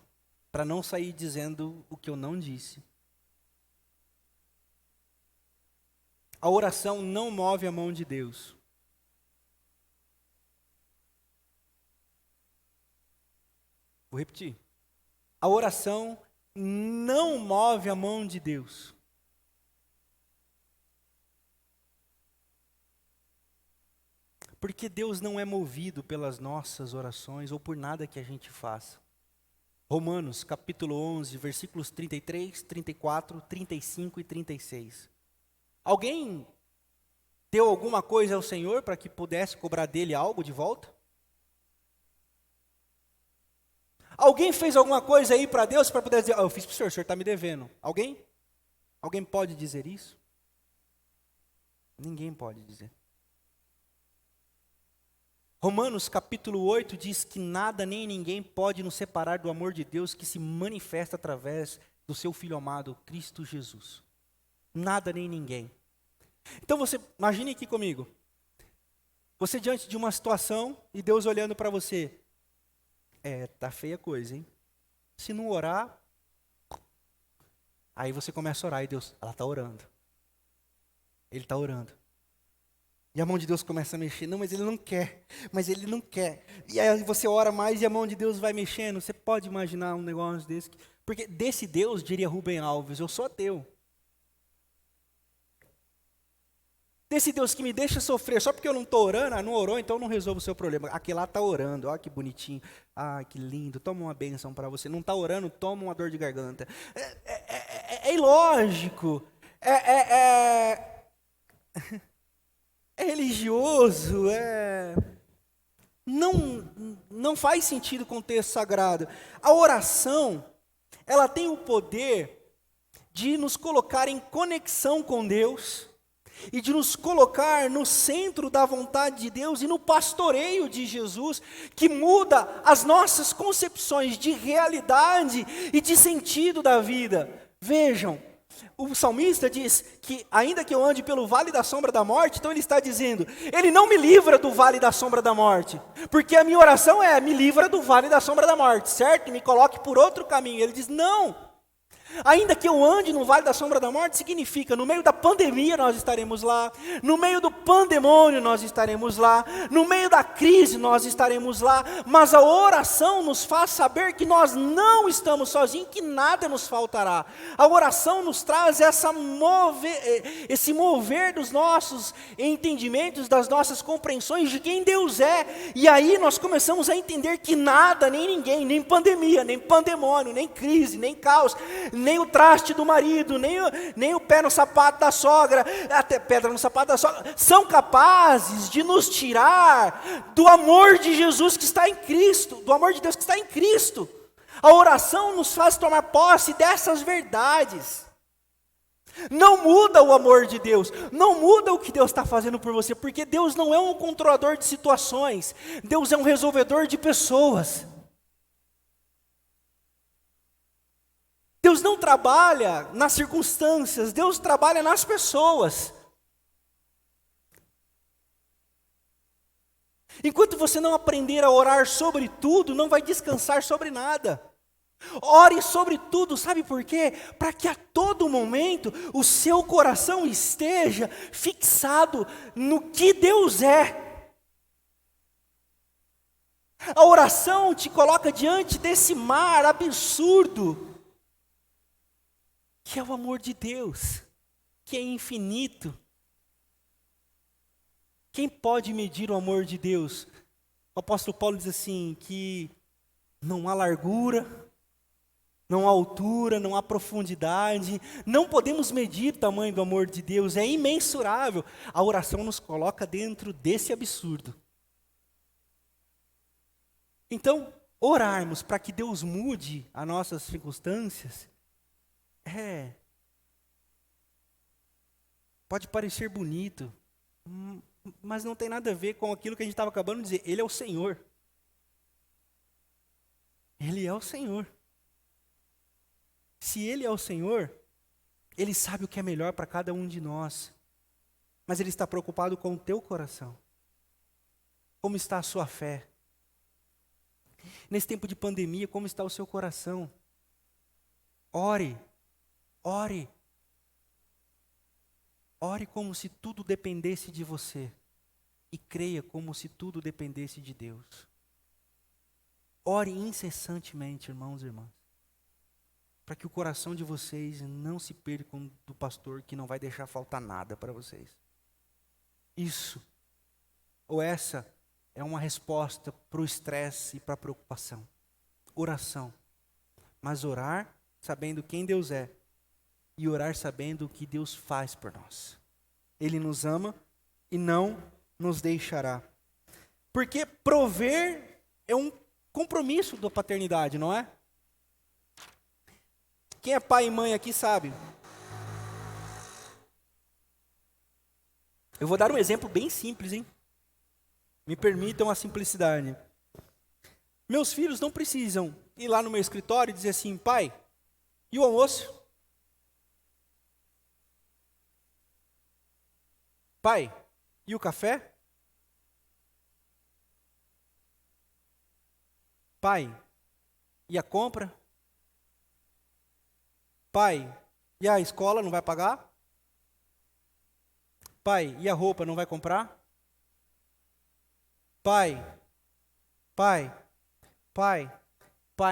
para não sair dizendo o que eu não disse. A oração não move a mão de Deus. Vou repetir. A oração não move a mão de Deus. Porque Deus não é movido pelas nossas orações ou por nada que a gente faça. Romanos capítulo 11, versículos 33, 34, 35 e 36. Alguém deu alguma coisa ao Senhor para que pudesse cobrar dele algo de volta? Alguém fez alguma coisa aí para Deus para poder dizer: eu fiz para o senhor está me devendo. Alguém? Alguém pode dizer isso? Ninguém pode dizer. Romanos capítulo 8 diz que nada nem ninguém pode nos separar do amor de Deus que se manifesta através do seu Filho amado, Cristo Jesus. Nada nem ninguém. Então você, imagine aqui comigo. Você diante de uma situação e Deus olhando para você. Tá feia a coisa, hein? Se não orar, aí você começa a orar e Deus, ela está orando. Ele está orando. E a mão de Deus começa a mexer. Não, mas ele não quer. Mas ele não quer. E aí você ora mais e a mão de Deus vai mexendo. Você pode imaginar um negócio desse? Porque desse Deus, diria Rubem Alves, eu sou ateu. Desse Deus que me deixa sofrer só porque eu não estou orando, não orou, então não resolvo o seu problema. Aquele lá está orando, olha que bonitinho, que lindo, toma uma bênção para você. Não está orando, toma uma dor de garganta. É ilógico, é religioso, não faz sentido com o texto sagrado. A oração, ela tem o poder de nos colocar em conexão com Deus, e de nos colocar no centro da vontade de Deus e no pastoreio de Jesus, que muda as nossas concepções de realidade e de sentido da vida. Vejam, o salmista diz que ainda que eu ande pelo vale da sombra da morte, então ele está dizendo, ele não me livra do vale da sombra da morte, porque a minha oração me livra do vale da sombra da morte, certo? E me coloque por outro caminho. Ele diz, não. Ainda que eu ande no vale da sombra da morte, significa, no meio da pandemia nós estaremos lá, no meio do pandemônio nós estaremos lá, no meio da crise nós estaremos lá, mas a oração nos faz saber que nós não estamos sozinhos, que nada nos faltará. A oração nos traz esse mover dos nossos entendimentos, das nossas compreensões de quem Deus é, e aí nós começamos a entender que nada, nem ninguém, nem pandemia, nem pandemônio, nem crise, nem caos, nem o traste do marido, nem o pé no sapato da sogra, até pedra no sapato da sogra, são capazes de nos tirar do amor de Jesus que está em Cristo, do amor de Deus que está em Cristo. A oração nos faz tomar posse dessas verdades. Não muda o amor de Deus, não muda o que Deus está fazendo por você, porque Deus não é um controlador de situações, Deus é um resolvedor de pessoas. Deus não trabalha nas circunstâncias, Deus trabalha nas pessoas. Enquanto você não aprender a orar sobre tudo, não vai descansar sobre nada. Ore sobre tudo, sabe por quê? Para que a todo momento o seu coração esteja fixado no que Deus é. A oração te coloca diante desse mar absurdo, que é o amor de Deus, que é infinito. Quem pode medir o amor de Deus? O apóstolo Paulo diz assim, que não há largura, não há altura, não há profundidade, não podemos medir o tamanho do amor de Deus, é imensurável. A oração nos coloca dentro desse absurdo. Então, orarmos para que Deus mude as nossas circunstâncias, pode parecer bonito, mas não tem nada a ver com aquilo que a gente estava acabando de dizer. Ele é o Senhor. Ele é o Senhor. Se Ele é o Senhor, Ele sabe o que é melhor para cada um de nós. Mas Ele está preocupado com o teu coração. Como está a sua fé? Nesse tempo de pandemia, como está o seu coração? Ore, ore. Ore como se tudo dependesse de você. E creia como se tudo dependesse de Deus. Ore incessantemente, irmãos e irmãs. Para que o coração de vocês não se perca do pastor que não vai deixar faltar nada para vocês. Isso, ou essa, é uma resposta para o estresse e para a preocupação. Oração. Mas orar sabendo quem Deus é. E orar sabendo o que Deus faz por nós. Ele nos ama e não nos deixará. Porque prover é um compromisso da paternidade, não é? Quem é pai e mãe aqui sabe. Eu vou dar um exemplo bem simples, hein? Me permitam a simplicidade. Meus filhos não precisam ir lá no meu escritório e dizer assim, pai, e o almoço? Pai, e o café? Pai, e a compra? Pai, e a escola não vai pagar? Pai, e a roupa não vai comprar? Pai,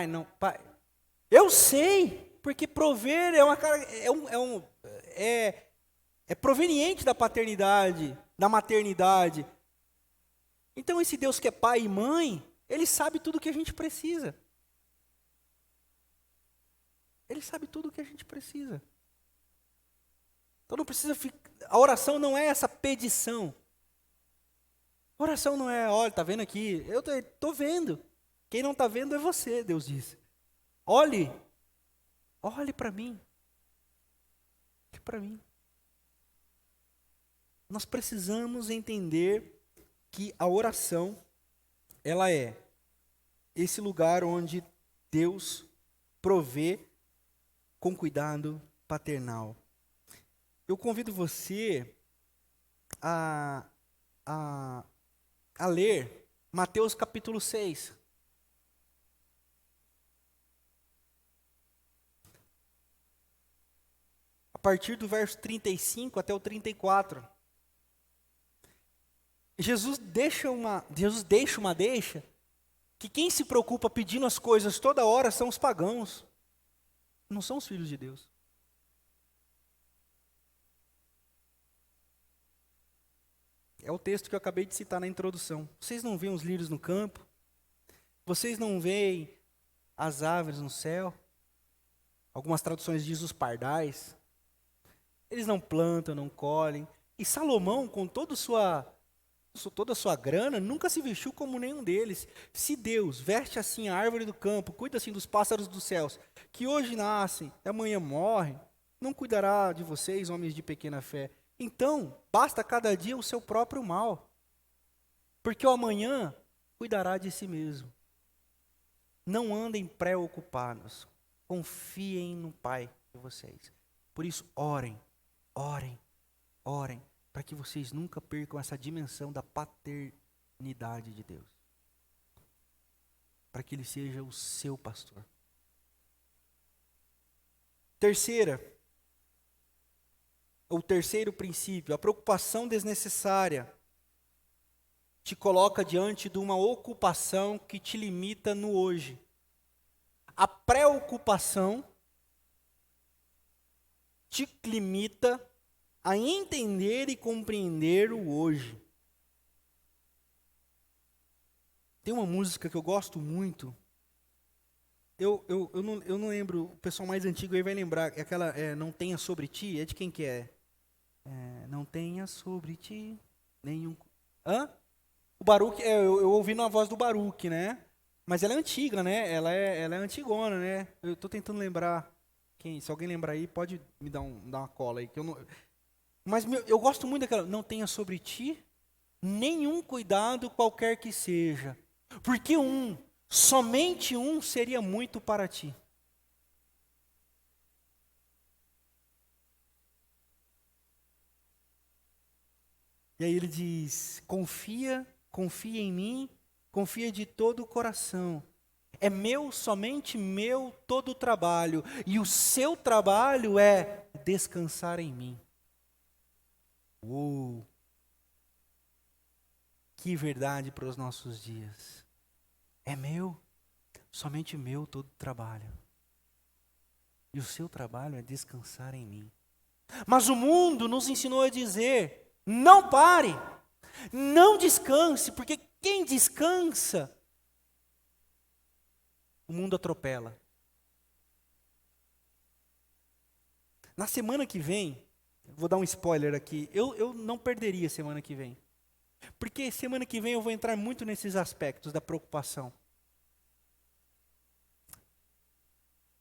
não, pai. Eu sei, porque prover é proveniente da paternidade, da maternidade. Então esse Deus que é pai e mãe, Ele sabe tudo o que a gente precisa. Ele sabe tudo o que a gente precisa. Então não precisa a oração não é essa pedição. A oração não é, olha, está vendo aqui? Eu estou vendo. Quem não está vendo é você, Deus diz. Olhe para mim. Olhe para mim. Nós precisamos entender que a oração, ela é esse lugar onde Deus provê com cuidado paternal. Eu convido você a ler Mateus capítulo 6. A partir do verso 35 até o 34. Jesus deixa uma deixa que quem se preocupa pedindo as coisas toda hora são os pagãos, não são os filhos de Deus. É o texto que eu acabei de citar na introdução. Vocês não veem os lírios no campo? Vocês não veem as árvores no céu? Algumas traduções dizem os pardais. Eles não plantam, não colhem. E Salomão, com toda a sua grana, nunca se vestiu como nenhum deles. Se Deus veste assim a árvore do campo, cuida assim dos pássaros dos céus, que hoje nascem e amanhã morrem, não cuidará de vocês, homens de pequena fé. Então, basta cada dia o seu próprio mal, porque o amanhã cuidará de si mesmo. Não andem preocupados, confiem no Pai de vocês. Por isso, orem, para que vocês nunca percam essa dimensão da paternidade de Deus. Para que Ele seja o seu pastor. O terceiro princípio, a preocupação desnecessária te coloca diante de uma ocupação que te limita no hoje. A preocupação te limita a entender e compreender o hoje. Tem uma música que eu gosto muito. Eu não lembro, o pessoal mais antigo aí vai lembrar. É aquela, Não Tenha Sobre Ti, é de quem que é? Não tenha sobre ti nenhum... Hã? O Baruch, eu ouvi na voz do Baruch, né? Mas ela é antiga, né? Ela é antigona, né? Eu estou tentando lembrar. Se alguém lembrar aí, pode me dar uma cola aí. Mas eu gosto muito daquela... Não tenha sobre ti nenhum cuidado qualquer que seja. Porque somente um seria muito para ti. E aí ele diz, confia em mim, confia de todo o coração. É meu, somente meu, todo o trabalho. E o seu trabalho é descansar em mim. Uou! Que verdade para os nossos dias. É meu, somente meu, todo o trabalho. E o seu trabalho é descansar em mim. Mas o mundo nos ensinou a dizer, não pare, não descanse, porque quem descansa, o mundo atropela. Na semana que vem, vou dar um spoiler aqui, eu não perderia semana que vem. Porque semana que vem eu vou entrar muito nesses aspectos da preocupação.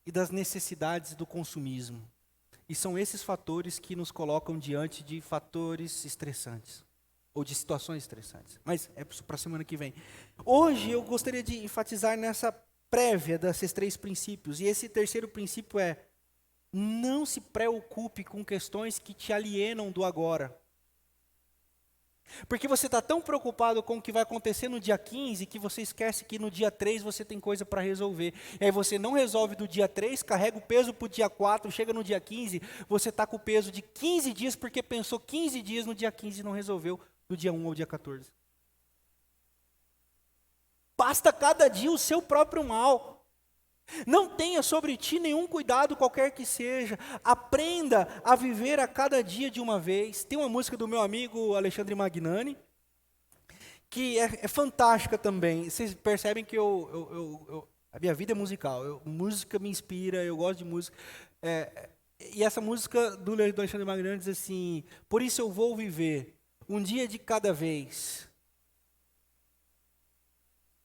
E das necessidades do consumismo. E são esses fatores que nos colocam diante de fatores estressantes. Ou de situações estressantes. Mas é para a semana que vem. Hoje eu gostaria de enfatizar nessa prévia desses 3 princípios. E esse terceiro princípio é: não se preocupe com questões que te alienam do agora. Porque você está tão preocupado com o que vai acontecer no dia 15 que você esquece que no dia 3 você tem coisa para resolver. E aí você não resolve do dia 3, carrega o peso para o dia 4, chega no dia 15, você está com o peso de 15 dias porque pensou 15 dias no dia 15 e não resolveu do dia 1 ao dia 14. Basta cada dia o seu próprio mal. Não tenha sobre ti nenhum cuidado qualquer que seja. Aprenda a viver a cada dia de uma vez. Tem uma música do meu amigo Alexandre Magnani, que é fantástica também. Vocês percebem que a minha vida é musical. Música me inspira, eu gosto de música. E essa música do Alexandre Magnani diz assim: por isso eu vou viver um dia de cada vez.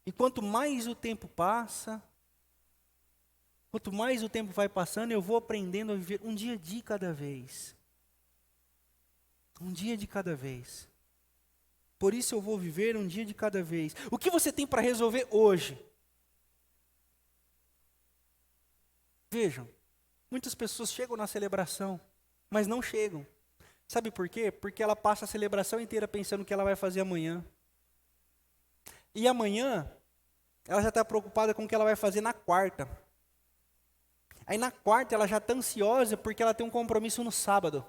E quanto mais o tempo passa... Quanto mais o tempo vai passando, eu vou aprendendo a viver um dia de cada vez. Um dia de cada vez. Por isso eu vou viver um dia de cada vez. O que você tem para resolver hoje? Vejam, muitas pessoas chegam na celebração, mas não chegam. Sabe por quê? Porque ela passa a celebração inteira pensando o que ela vai fazer amanhã. E amanhã, ela já está preocupada com o que ela vai fazer na quarta. Aí na quarta ela já está ansiosa porque ela tem um compromisso no sábado.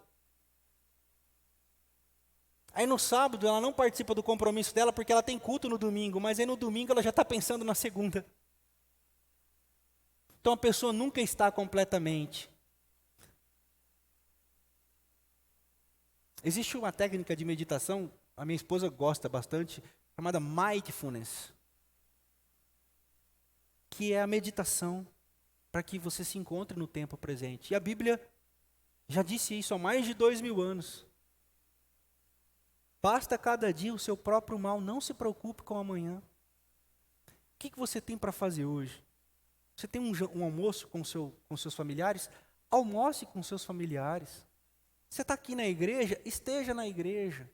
Aí no sábado ela não participa do compromisso dela porque ela tem culto no domingo, mas aí no domingo ela já está pensando na segunda. Então a pessoa nunca está completamente. Existe uma técnica de meditação, a minha esposa gosta bastante, chamada mindfulness, que é a meditação para que você se encontre no tempo presente. E a Bíblia já disse isso há mais de 2000 anos. Basta cada dia o seu próprio mal, não se preocupe com amanhã. O que você tem para fazer hoje? Você tem um almoço com seus familiares? Almoce com seus familiares. Você está aqui na igreja? Esteja na igreja.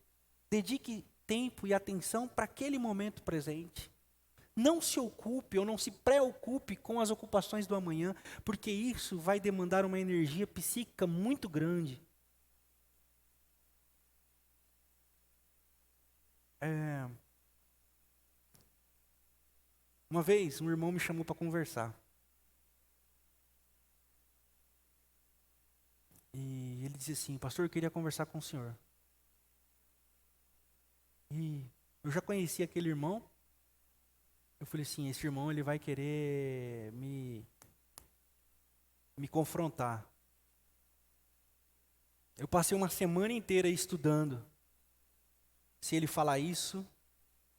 Dedique tempo e atenção para aquele momento presente. Não se ocupe ou não se preocupe com as ocupações do amanhã, porque isso vai demandar uma energia psíquica muito grande. Uma vez, um irmão me chamou para conversar. ele disse assim: pastor, eu queria conversar com o senhor. E eu já conhecia aquele irmão. Eu falei assim: esse irmão ele vai querer me confrontar. Eu passei uma semana inteira estudando. Se ele falar isso,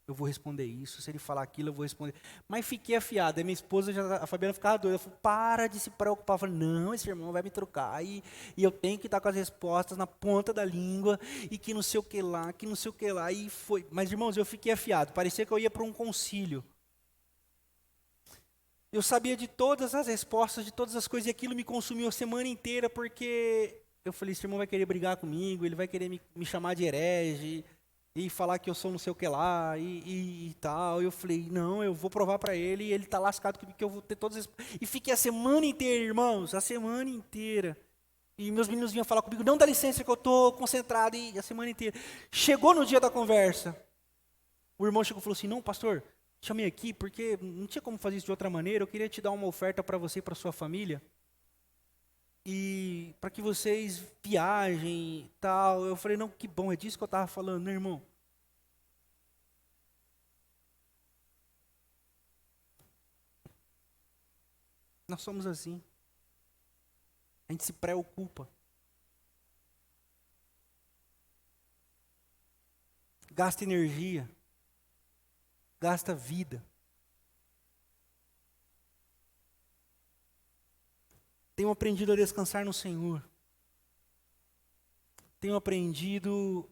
eu vou responder isso. Se ele falar aquilo, eu vou responder. Mas fiquei afiado. Aí minha esposa, a Fabiana, ficava doida. Ela falou: para de se preocupar. Eu falei: não, esse irmão vai me trocar. E eu tenho que estar com as respostas na ponta da língua. E que não sei o que lá, que não sei o que lá. E foi. Mas, irmãos, eu fiquei afiado. Parecia que eu ia para um concílio. Eu sabia de todas as respostas, de todas as coisas. E aquilo me consumiu a semana inteira. Porque eu falei: esse irmão vai querer brigar comigo. Ele vai querer me chamar de herege. E falar que eu sou não sei o que lá, e tal. Eu falei: não, eu vou provar para ele, e ele está lascado comigo, que eu vou ter todas as... E fiquei a semana inteira, irmãos, a semana inteira. E meus meninos vinham falar comigo: não, dá licença que eu estou concentrado, e a semana inteira. Chegou no dia da conversa, o irmão chegou e falou assim: não, pastor, chamei aqui porque não tinha como fazer isso de outra maneira, eu queria te dar uma oferta para você e para sua família. E para que vocês viajem e tal. Eu falei: não, que bom, é disso que eu estava falando, né, irmão? Nós somos assim. A gente se preocupa. Gasta energia. Gasta vida. Tenho aprendido a descansar no Senhor. Tenho aprendido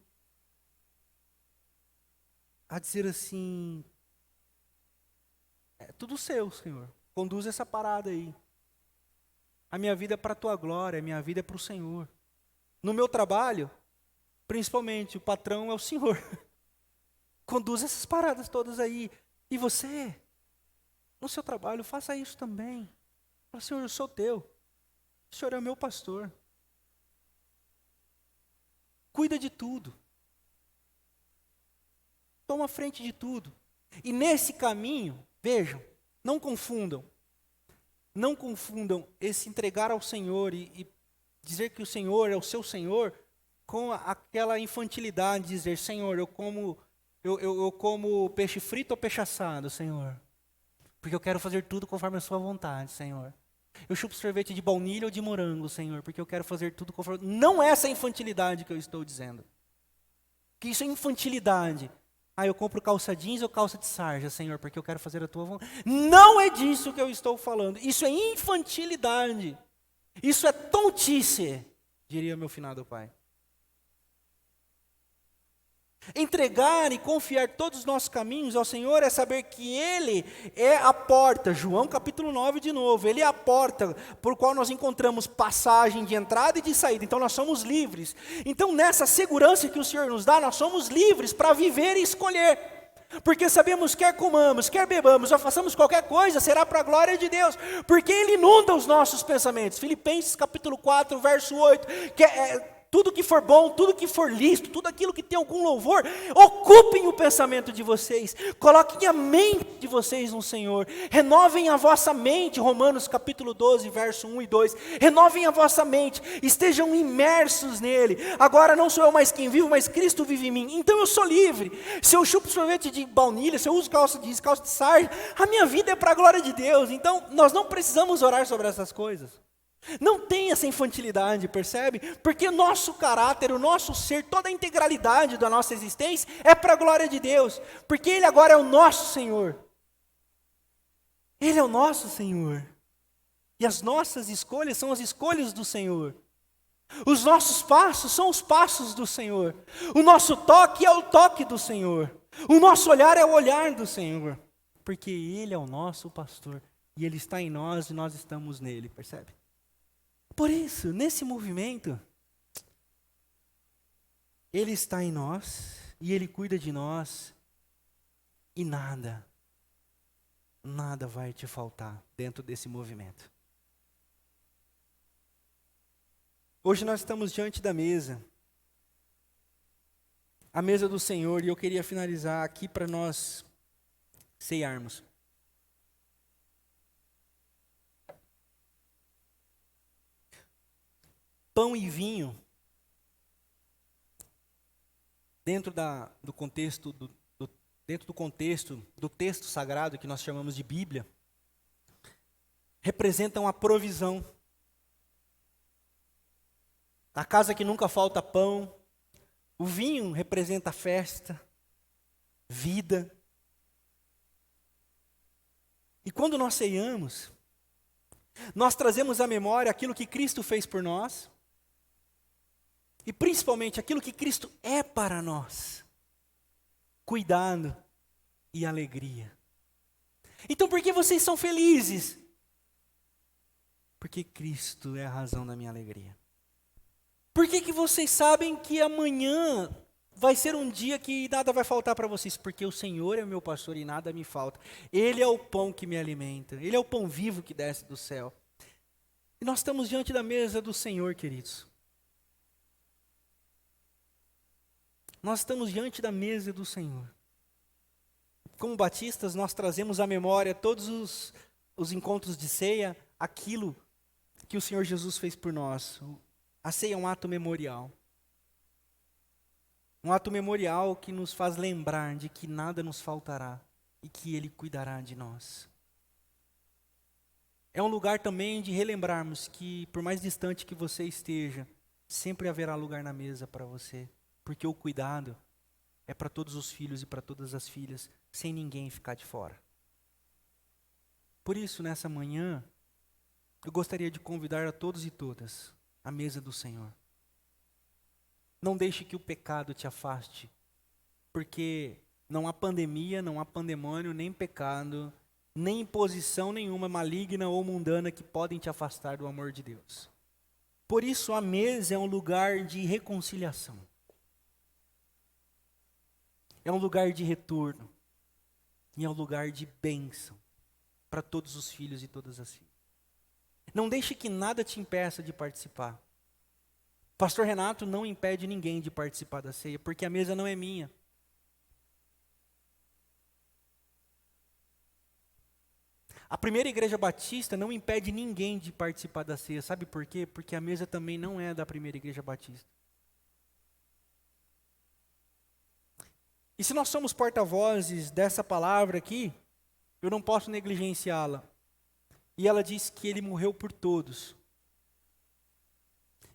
a dizer assim: é tudo seu, Senhor. Conduz essa parada aí. A minha vida é para a tua glória, a minha vida é para o Senhor. No meu trabalho, principalmente, o patrão é o Senhor. Conduz essas paradas todas aí. E você, no seu trabalho, faça isso também. Fala: Senhor, eu sou teu. O Senhor é o meu pastor. Cuida de tudo. Toma frente de tudo. E nesse caminho, vejam, não confundam. Não confundam esse entregar ao Senhor e dizer que o Senhor é o seu Senhor com aquela infantilidade de dizer: Senhor, eu como peixe frito ou peixe assado, Senhor. Porque eu quero fazer tudo conforme a sua vontade, Senhor. Eu chupo sorvete de baunilha ou de morango, Senhor, porque eu quero fazer tudo conforme... Não é essa infantilidade que eu estou dizendo. Que isso é infantilidade. Ah, eu compro calça jeans ou calça de sarja, Senhor, porque eu quero fazer a tua vontade. Não é disso que eu estou falando. Isso é infantilidade. Isso é tontice, diria meu finado pai. Entregar e confiar todos os nossos caminhos ao Senhor é saber que Ele é a porta. João capítulo 9 de novo. Ele é a porta por qual nós encontramos passagem de entrada e de saída. Então nós somos livres. Então nessa segurança que o Senhor nos dá, nós somos livres para viver e escolher. Porque sabemos, quer comamos, quer bebamos, ou façamos qualquer coisa, será para a glória de Deus. Porque Ele inunda os nossos pensamentos. Filipenses capítulo 4, verso 8. Tudo que for bom, tudo que for lícito, tudo aquilo que tem algum louvor, ocupem o pensamento de vocês, coloquem a mente de vocês no Senhor, renovem a vossa mente, Romanos capítulo 12, verso 1 e 2, renovem a vossa mente, estejam imersos nele. Agora não sou eu mais quem vivo, mas Cristo vive em mim. Então eu sou livre. Se eu chupo sorvete de baunilha, se eu uso calça jeans, calça de sarja, a minha vida é para a glória de Deus. Então nós não precisamos orar sobre essas coisas. Não tem essa infantilidade, percebe? Porque o nosso caráter, o nosso ser, toda a integralidade da nossa existência é para a glória de Deus. Porque Ele agora é o nosso Senhor. Ele é o nosso Senhor. E as nossas escolhas são as escolhas do Senhor. Os nossos passos são os passos do Senhor. O nosso toque é o toque do Senhor. O nosso olhar é o olhar do Senhor. Porque Ele é o nosso pastor. E Ele está em nós e nós estamos nele, percebe? Por isso, nesse movimento, Ele está em nós, e Ele cuida de nós, e nada vai te faltar dentro desse movimento. Hoje nós estamos diante da mesa, a mesa do Senhor, e eu queria finalizar aqui para nós ceiarmos. Pão e vinho dentro do contexto do texto sagrado que nós chamamos de Bíblia, representam a provisão. A casa que nunca falta pão. O vinho representa festa, vida. E quando nós ceiamos, nós trazemos à memória aquilo que Cristo fez por nós, e principalmente aquilo que Cristo é para nós: cuidado e alegria. Então por que vocês são felizes? Porque Cristo é a razão da minha alegria. Por que vocês sabem que amanhã vai ser um dia que nada vai faltar para vocês? Porque o Senhor é meu pastor e nada me falta. Ele é o pão que me alimenta. Ele é o pão vivo que desce do céu. E nós estamos diante da mesa do Senhor, queridos. Nós estamos diante da mesa do Senhor. Como batistas, nós trazemos à memória todos os encontros de ceia, aquilo que o Senhor Jesus fez por nós. A ceia é um ato memorial. Um ato memorial que nos faz lembrar de que nada nos faltará e que Ele cuidará de nós. É um lugar também de relembrarmos que, por mais distante que você esteja, sempre haverá lugar na mesa para você, porque o cuidado é para todos os filhos e para todas as filhas, sem ninguém ficar de fora. Por isso, nessa manhã, eu gostaria de convidar a todos e todas à mesa do Senhor. Não deixe que o pecado te afaste, porque não há pandemia, não há pandemônio, nem pecado, nem imposição nenhuma maligna ou mundana que podem te afastar do amor de Deus. Por isso a mesa é um lugar de reconciliação. É um lugar de retorno. E é um lugar de bênção para todos os filhos e todas as filhas. Não deixe que nada te impeça de participar. Pastor Renato não impede ninguém de participar da ceia, porque a mesa não é minha. A primeira igreja batista não impede ninguém de participar da ceia. Sabe por quê? Porque a mesa também não é da primeira igreja batista. E se nós somos porta-vozes dessa palavra aqui, eu não posso negligenciá-la. E ela diz que Ele morreu por todos.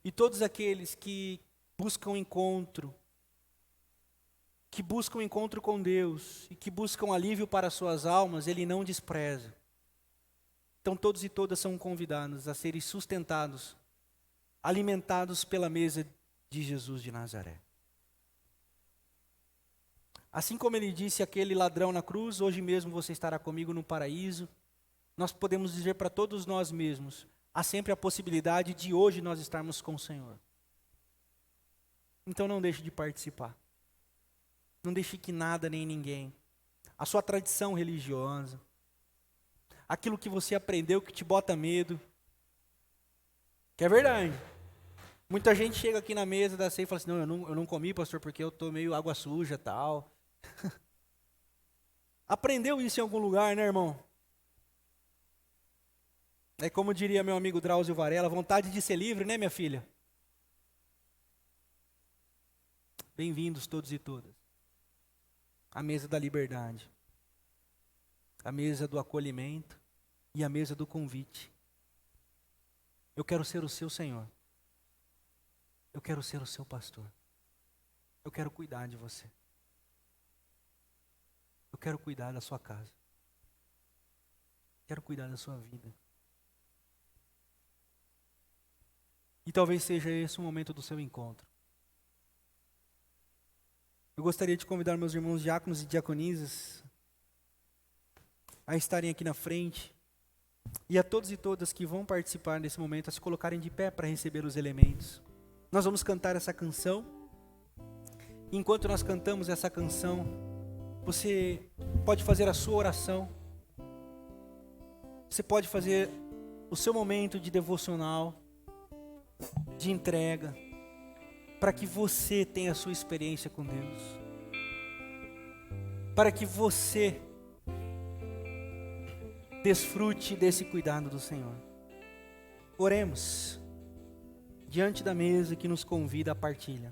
E todos aqueles que buscam encontro com Deus e que buscam alívio para suas almas, Ele não despreza. Então todos e todas são convidados a serem sustentados, alimentados pela mesa de Jesus de Nazaré. Assim como Ele disse àquele ladrão na cruz: hoje mesmo você estará comigo no paraíso, nós podemos dizer para todos nós mesmos: há sempre a possibilidade de hoje nós estarmos com o Senhor. Então não deixe de participar. Não deixe que nada nem ninguém, a sua tradição religiosa, aquilo que você aprendeu que te bota medo, que é verdade. Muita gente chega aqui na mesa da ceia e fala assim: não, eu não comi, pastor, porque eu estou meio água suja e tal. Aprendeu isso em algum lugar, né, irmão? É como diria meu amigo Drauzio Varela: vontade de ser livre, né, minha filha? Bem-vindos todos e todas à mesa da liberdade, à mesa do acolhimento e à mesa do convite. Eu quero ser o seu Senhor. Eu quero ser o seu pastor. Eu quero cuidar de você. Eu quero cuidar da sua casa. Quero cuidar da sua vida. E talvez seja esse o momento do seu encontro. Eu gostaria de convidar meus irmãos diáconos e diaconisas a estarem aqui na frente, e a todos e todas que vão participar desse momento a se colocarem de pé para receber os elementos. Nós vamos cantar essa canção. Enquanto nós cantamos essa canção, você pode fazer a sua oração. Você pode fazer o seu momento de devocional, de entrega, para que você tenha a sua experiência com Deus. Para que você desfrute desse cuidado do Senhor. Oremos diante da mesa que nos convida à partilha.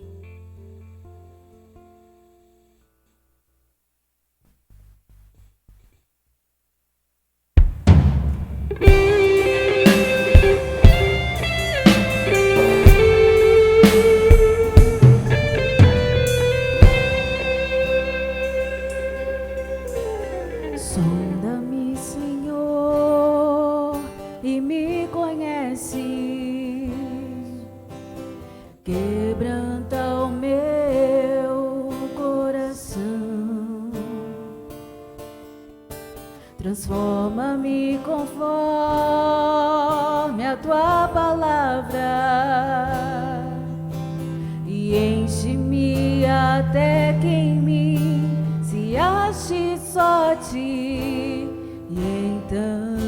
Transforma-me conforme a tua palavra e enche-me até que em mim se ache só ti. E então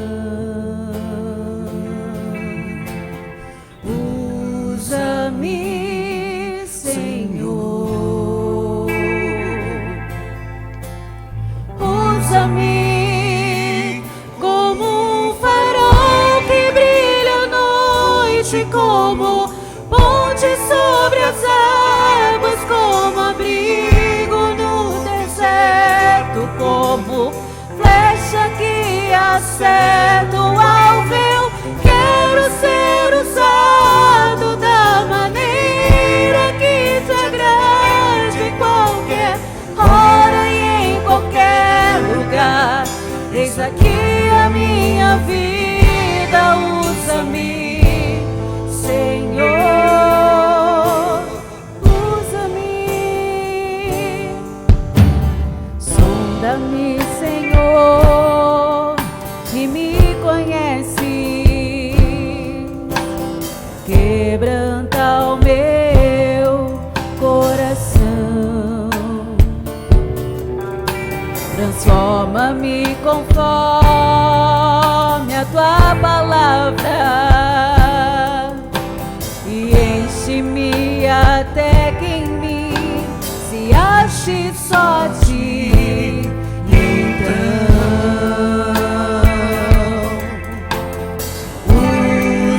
usa-me, Senhor, usa-me como um farol que brilha à noite, como ponte sobre as águas, como abrigo no deserto, como flecha que acerta o alvo. Quero ser usado da maneira que te agrade, em qualquer hora e em qualquer lugar. Eis aqui a minha vida, usa-me, Senhor, usa-me. Sonda-me, Senhor, que me conhece, quebranta o meu coração, transforma-me conforme a tua palavra e enche-me até que em mim se ache só ti.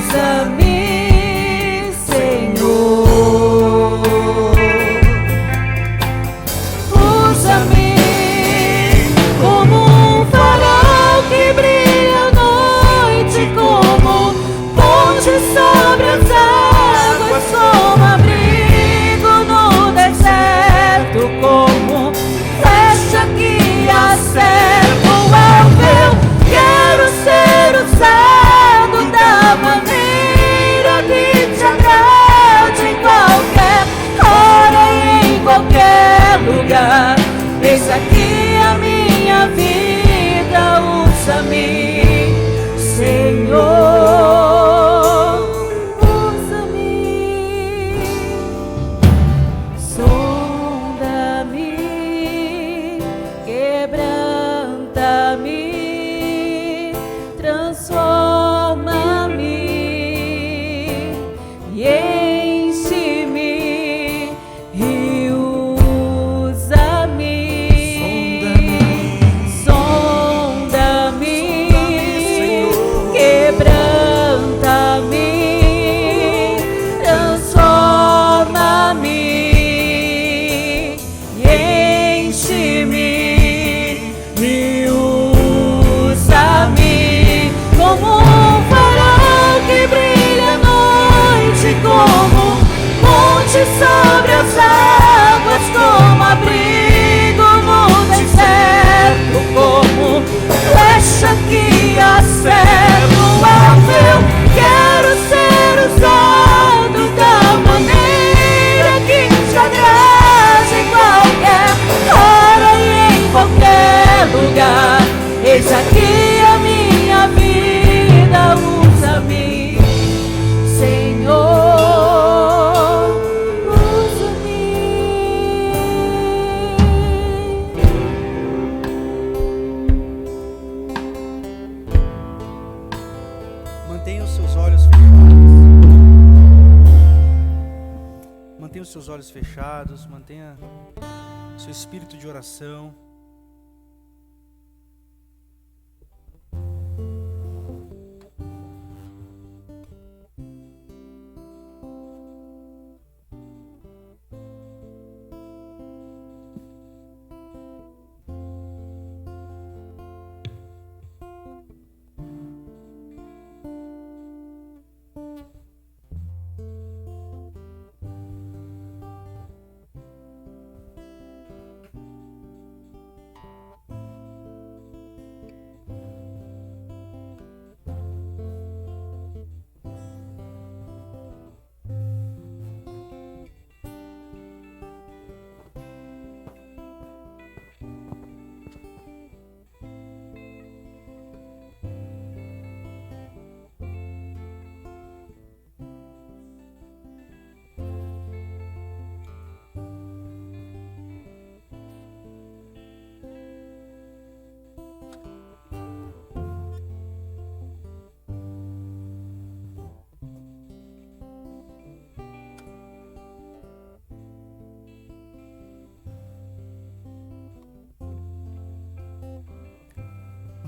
Usa-me, Senhor, usa-me como um farol que brilha à noite, como ponte sobre as águas, como abrigo no deserto, como flecha que acerta o alvo. Quero ser usado da maneira que te agrade, em qualquer hora e em qualquer lugar. Eis aqui a minha vida, usa-me, Senhor, usa-me. Sonda-me, quebranta-me, transforma-me e enche-me e usa-me. Sonda-me, quebranta-me, transforma-me e enche-me e usa-me como um farol que brilha à noite, como monte sobre as águas, como abrigo no deserto, como flecha que acerta o alvo. Quero ser usado da maneira que te agrade, em qualquer hora e em qualquer lugar. Eis aqui a minha vida, usa-me, Senhor, usa-me. Mantenha os seus olhos fechados. Mantenha os seus olhos fechados, mantenha o seu espírito de oração.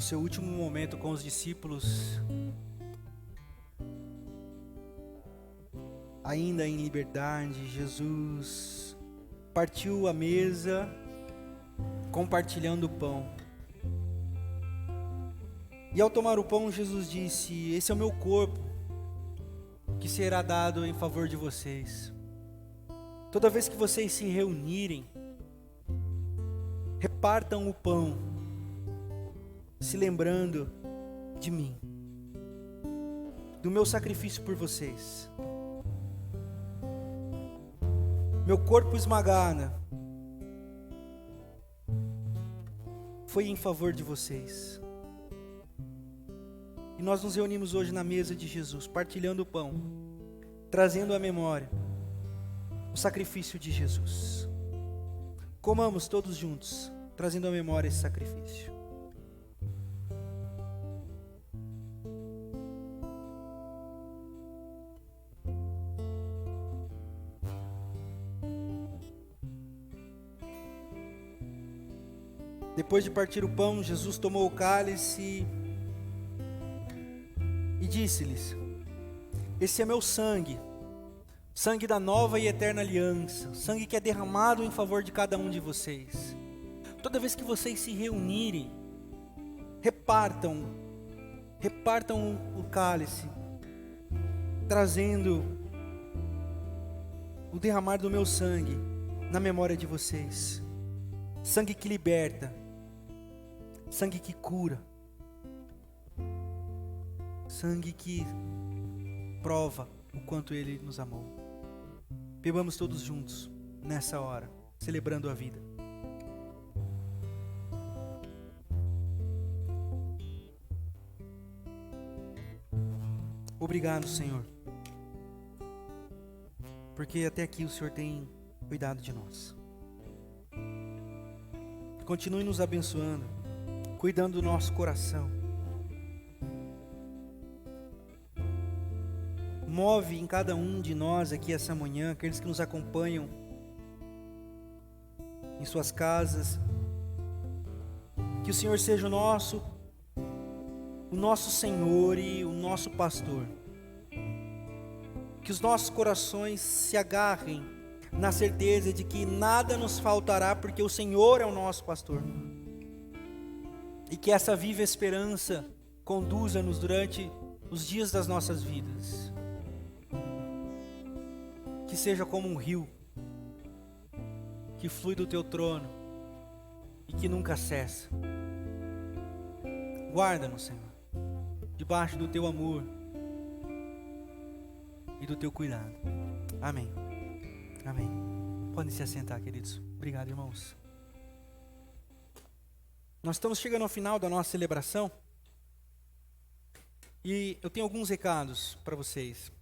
seu último momento com os discípulos, ainda em liberdade, Jesus partiu a mesa, compartilhando o pão. E ao tomar o pão, Jesus disse: esse é o meu corpo, que será dado em favor de vocês. Toda vez que vocês se reunirem, repartam o pão, se lembrando de mim, do meu sacrifício por vocês. Meu corpo esmagado foi em favor de vocês. E nós nos reunimos hoje na mesa de Jesus, partilhando o pão, trazendo à memória o sacrifício de Jesus. Comamos todos juntos, trazendo à memória esse sacrifício. Depois de partir o pão, Jesus tomou o cálice e disse-lhes: esse é meu sangue, sangue da nova e eterna aliança, sangue que é derramado em favor de cada um de vocês. Toda vez que vocês se reunirem, repartam o cálice, trazendo o derramar do meu sangue na memória de vocês. Sangue que liberta, sangue que cura, sangue que prova o quanto Ele nos amou. Bebamos todos juntos nessa hora, celebrando a vida. Obrigado, Senhor, porque até aqui o Senhor tem cuidado de nós. Continue nos abençoando, cuidando do nosso coração. Move em cada um de nós aqui essa manhã, aqueles que nos acompanham em suas casas. Que o Senhor seja o nosso Senhor e o nosso pastor. Que os nossos corações se agarrem na certeza de que nada nos faltará, porque o Senhor é o nosso pastor. E que essa viva esperança conduza-nos durante os dias das nossas vidas. Que seja como um rio que flui do teu trono e que nunca cessa. Guarda-nos, Senhor, debaixo do teu amor e do teu cuidado. Amém. Amém. Podem se assentar, queridos. Obrigado, irmãos. Nós estamos chegando ao final da nossa celebração e eu tenho alguns recados para vocês.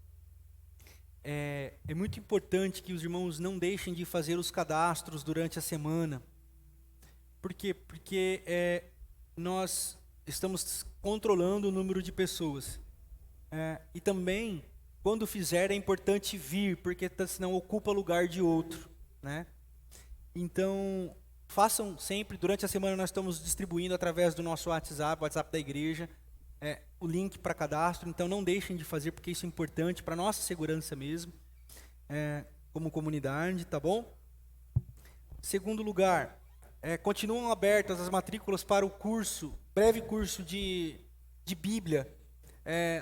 É muito importante que os irmãos não deixem de fazer os cadastros durante a semana. Por quê? Porque nós estamos controlando o número de pessoas. E também, quando fizer, é importante vir, porque senão ocupa lugar de outro, né? Então, façam sempre. Durante a semana nós estamos distribuindo através do nosso WhatsApp, WhatsApp da igreja, o link para cadastro. Então não deixem de fazer, porque isso é importante para a nossa segurança mesmo, como comunidade, tá bom? Segundo lugar, continuam abertas as matrículas para o curso, breve curso de Bíblia,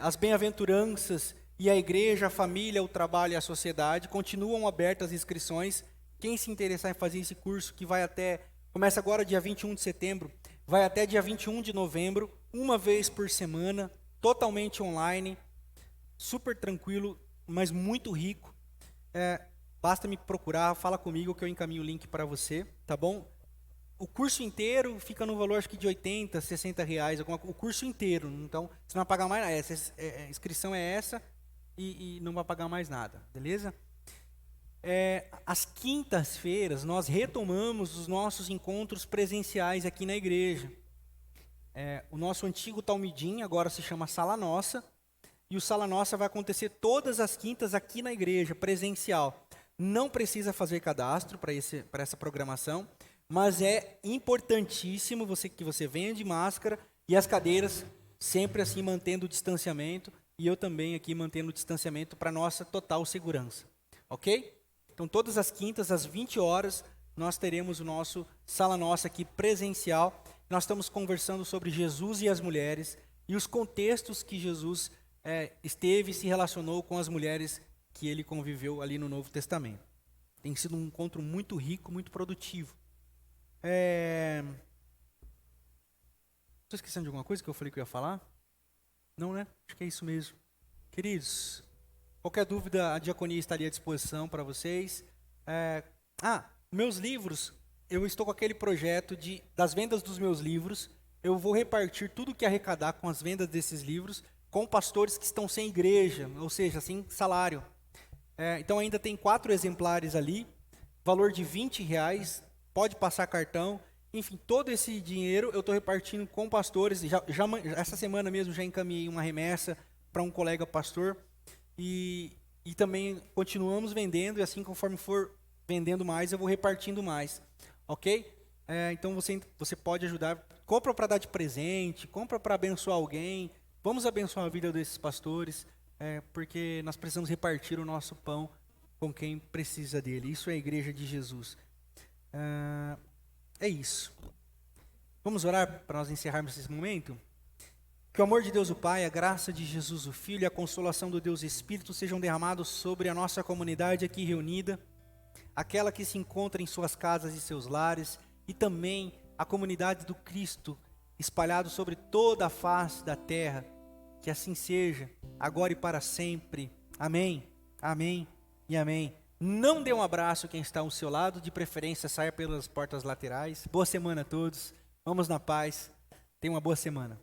as bem-aventuranças e a igreja, a família, o trabalho e a sociedade. Continuam abertas as inscrições. Quem se interessar em fazer esse curso, que começa agora dia 21 de setembro, vai até dia 21 de novembro, uma vez por semana, totalmente online, super tranquilo, mas muito rico. Basta me procurar, fala comigo que eu encaminho o link para você, tá bom? O curso inteiro fica no valor, acho que de 80, 60 reais, o curso inteiro. Então, você não vai pagar mais nada. A inscrição é essa e não vai pagar mais nada, beleza? Às quintas-feiras, nós retomamos os nossos encontros presenciais aqui na igreja. O nosso antigo Talmidim agora se chama Sala Nossa, e o Sala Nossa vai acontecer todas as quintas aqui na igreja, presencial. Não precisa fazer cadastro para essa programação, mas é importantíssimo que você venha de máscara E as cadeiras sempre assim mantendo o distanciamento, e eu também aqui mantendo o distanciamento para nossa total segurança. Ok? Então todas as quintas, às 20 horas, nós teremos o nosso Sala Nossa aqui presencial. Nós estamos conversando sobre Jesus e as mulheres, e os contextos que Jesus esteve e se relacionou com as mulheres que ele conviveu ali no Novo Testamento. Tem sido um encontro muito rico, muito produtivo. Estou esquecendo de alguma coisa que eu falei que eu ia falar? Não, né? Acho que é isso mesmo. Queridos, qualquer dúvida, a diaconia estaria à disposição para vocês. Meus livros, eu estou com aquele projeto das vendas dos meus livros. Eu vou repartir tudo que arrecadar com as vendas desses livros com pastores que estão sem igreja, ou seja, sem salário. Então ainda tem 4 exemplares ali, valor de R$20, pode passar cartão. Enfim, todo esse dinheiro eu estou repartindo com pastores. Essa semana mesmo já encaminhei uma remessa para um colega pastor. E também continuamos vendendo, e assim conforme for vendendo mais, eu vou repartindo mais. Ok? Então você pode ajudar. Compra para dar de presente, compra para abençoar alguém. Vamos abençoar a vida desses pastores, porque nós precisamos repartir o nosso pão com quem precisa dele. Isso é a igreja de Jesus. É isso. Vamos orar para nós encerrarmos esse momento? Que o amor de Deus o Pai, a graça de Jesus o Filho e a consolação do Deus Espírito sejam derramados sobre a nossa comunidade aqui reunida, aquela que se encontra em suas casas e seus lares, e também a comunidade do Cristo espalhado sobre toda a face da terra. Que assim seja, agora e para sempre. Amém, amém e amém. Não dê um abraço quem está ao seu lado, de preferência saia pelas portas laterais. Boa semana a todos, vamos na paz, tenha uma boa semana.